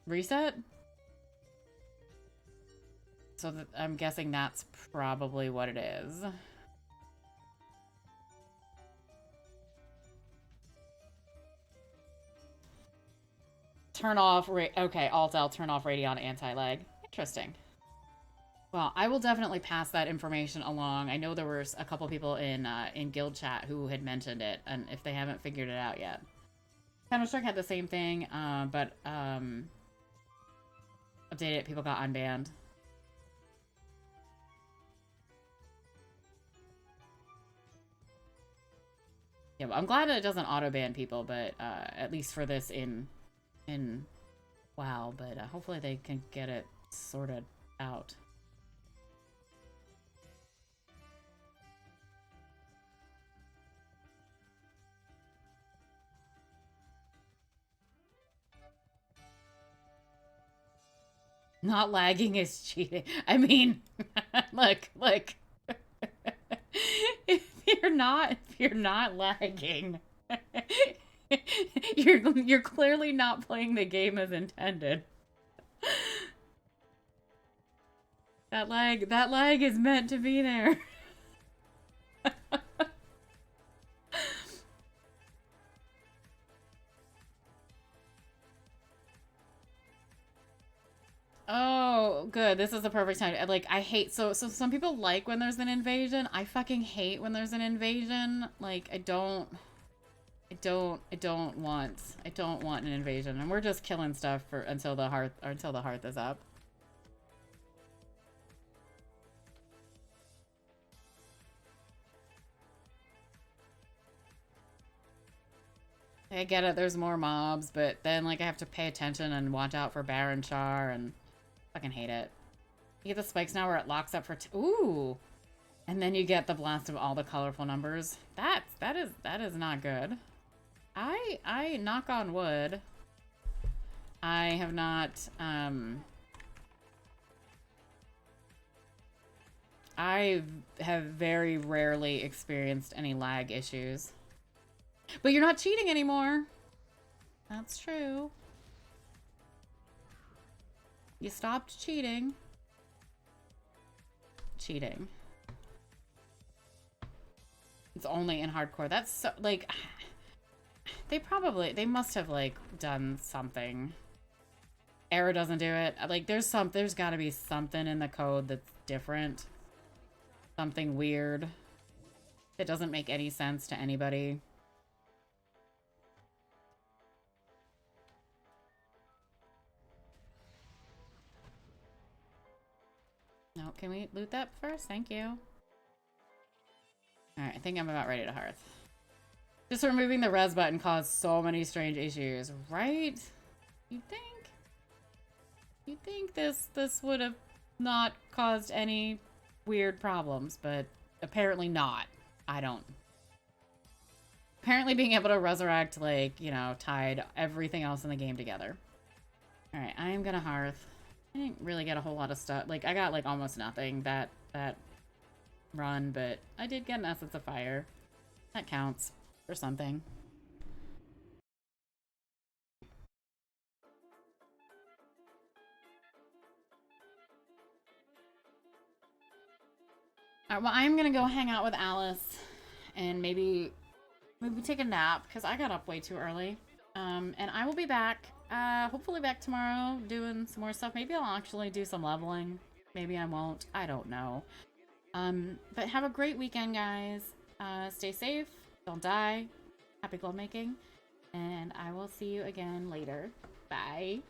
reset. So I'm guessing that's probably what it is. Turn off, okay, Alt-L, turn off Radeon anti-lag. Interesting. Well, I will definitely pass that information along. I know there were a couple people in guild chat who had mentioned it, and if they haven't figured it out yet. Counter-Strike had the same thing, but updated it, people got unbanned. Yeah, well, I'm glad that it doesn't auto-ban people, but at least for this in WoW, but hopefully they can get it sorted out. Not lagging is cheating. I mean, look. if you're not lagging, you're clearly not playing the game as intended. That lag is meant to be there. Oh, good. This is the perfect time. Like, I hate so some people like when there's an invasion. I fucking hate when there's an invasion. Like, I don't want an invasion. And we're just killing stuff until the hearth is up. I get it, there's more mobs, but then like I have to pay attention and watch out for Baron Char and fucking hate it. You get the spikes now where it locks up for ooh. And then you get the blast of all the colorful numbers. That is not good. I knock on wood. I have not I have very rarely experienced any lag issues. But you're not cheating anymore. That's true. You stopped cheating. Cheating. It's only in hardcore. That's so, like, they must have, like, done something. Error doesn't do it. Like, there's gotta be something in the code that's different. Something weird. That doesn't make any sense to anybody. No, can we loot that first? Thank you. Alright, I think I'm about ready to hearth. Just removing the res button caused so many strange issues, right? You'd think this would have not caused any weird problems, but apparently not. I don't. Apparently being able to resurrect, like, you know, tied everything else in the game together. Alright, I am gonna hearth. I didn't really get a whole lot of stuff. Like, I got, like, almost nothing that run, but I did get an Essence of Fire. That counts for something. Alright, well, I'm gonna go hang out with Alice and maybe take a nap, because I got up way too early. And I will be back, hopefully back tomorrow, doing some more stuff. Maybe I'll actually do some leveling. Maybe I won't. I don't know. But have a great weekend, guys. Stay safe. Don't die. Happy gold making. And I will see you again later. Bye.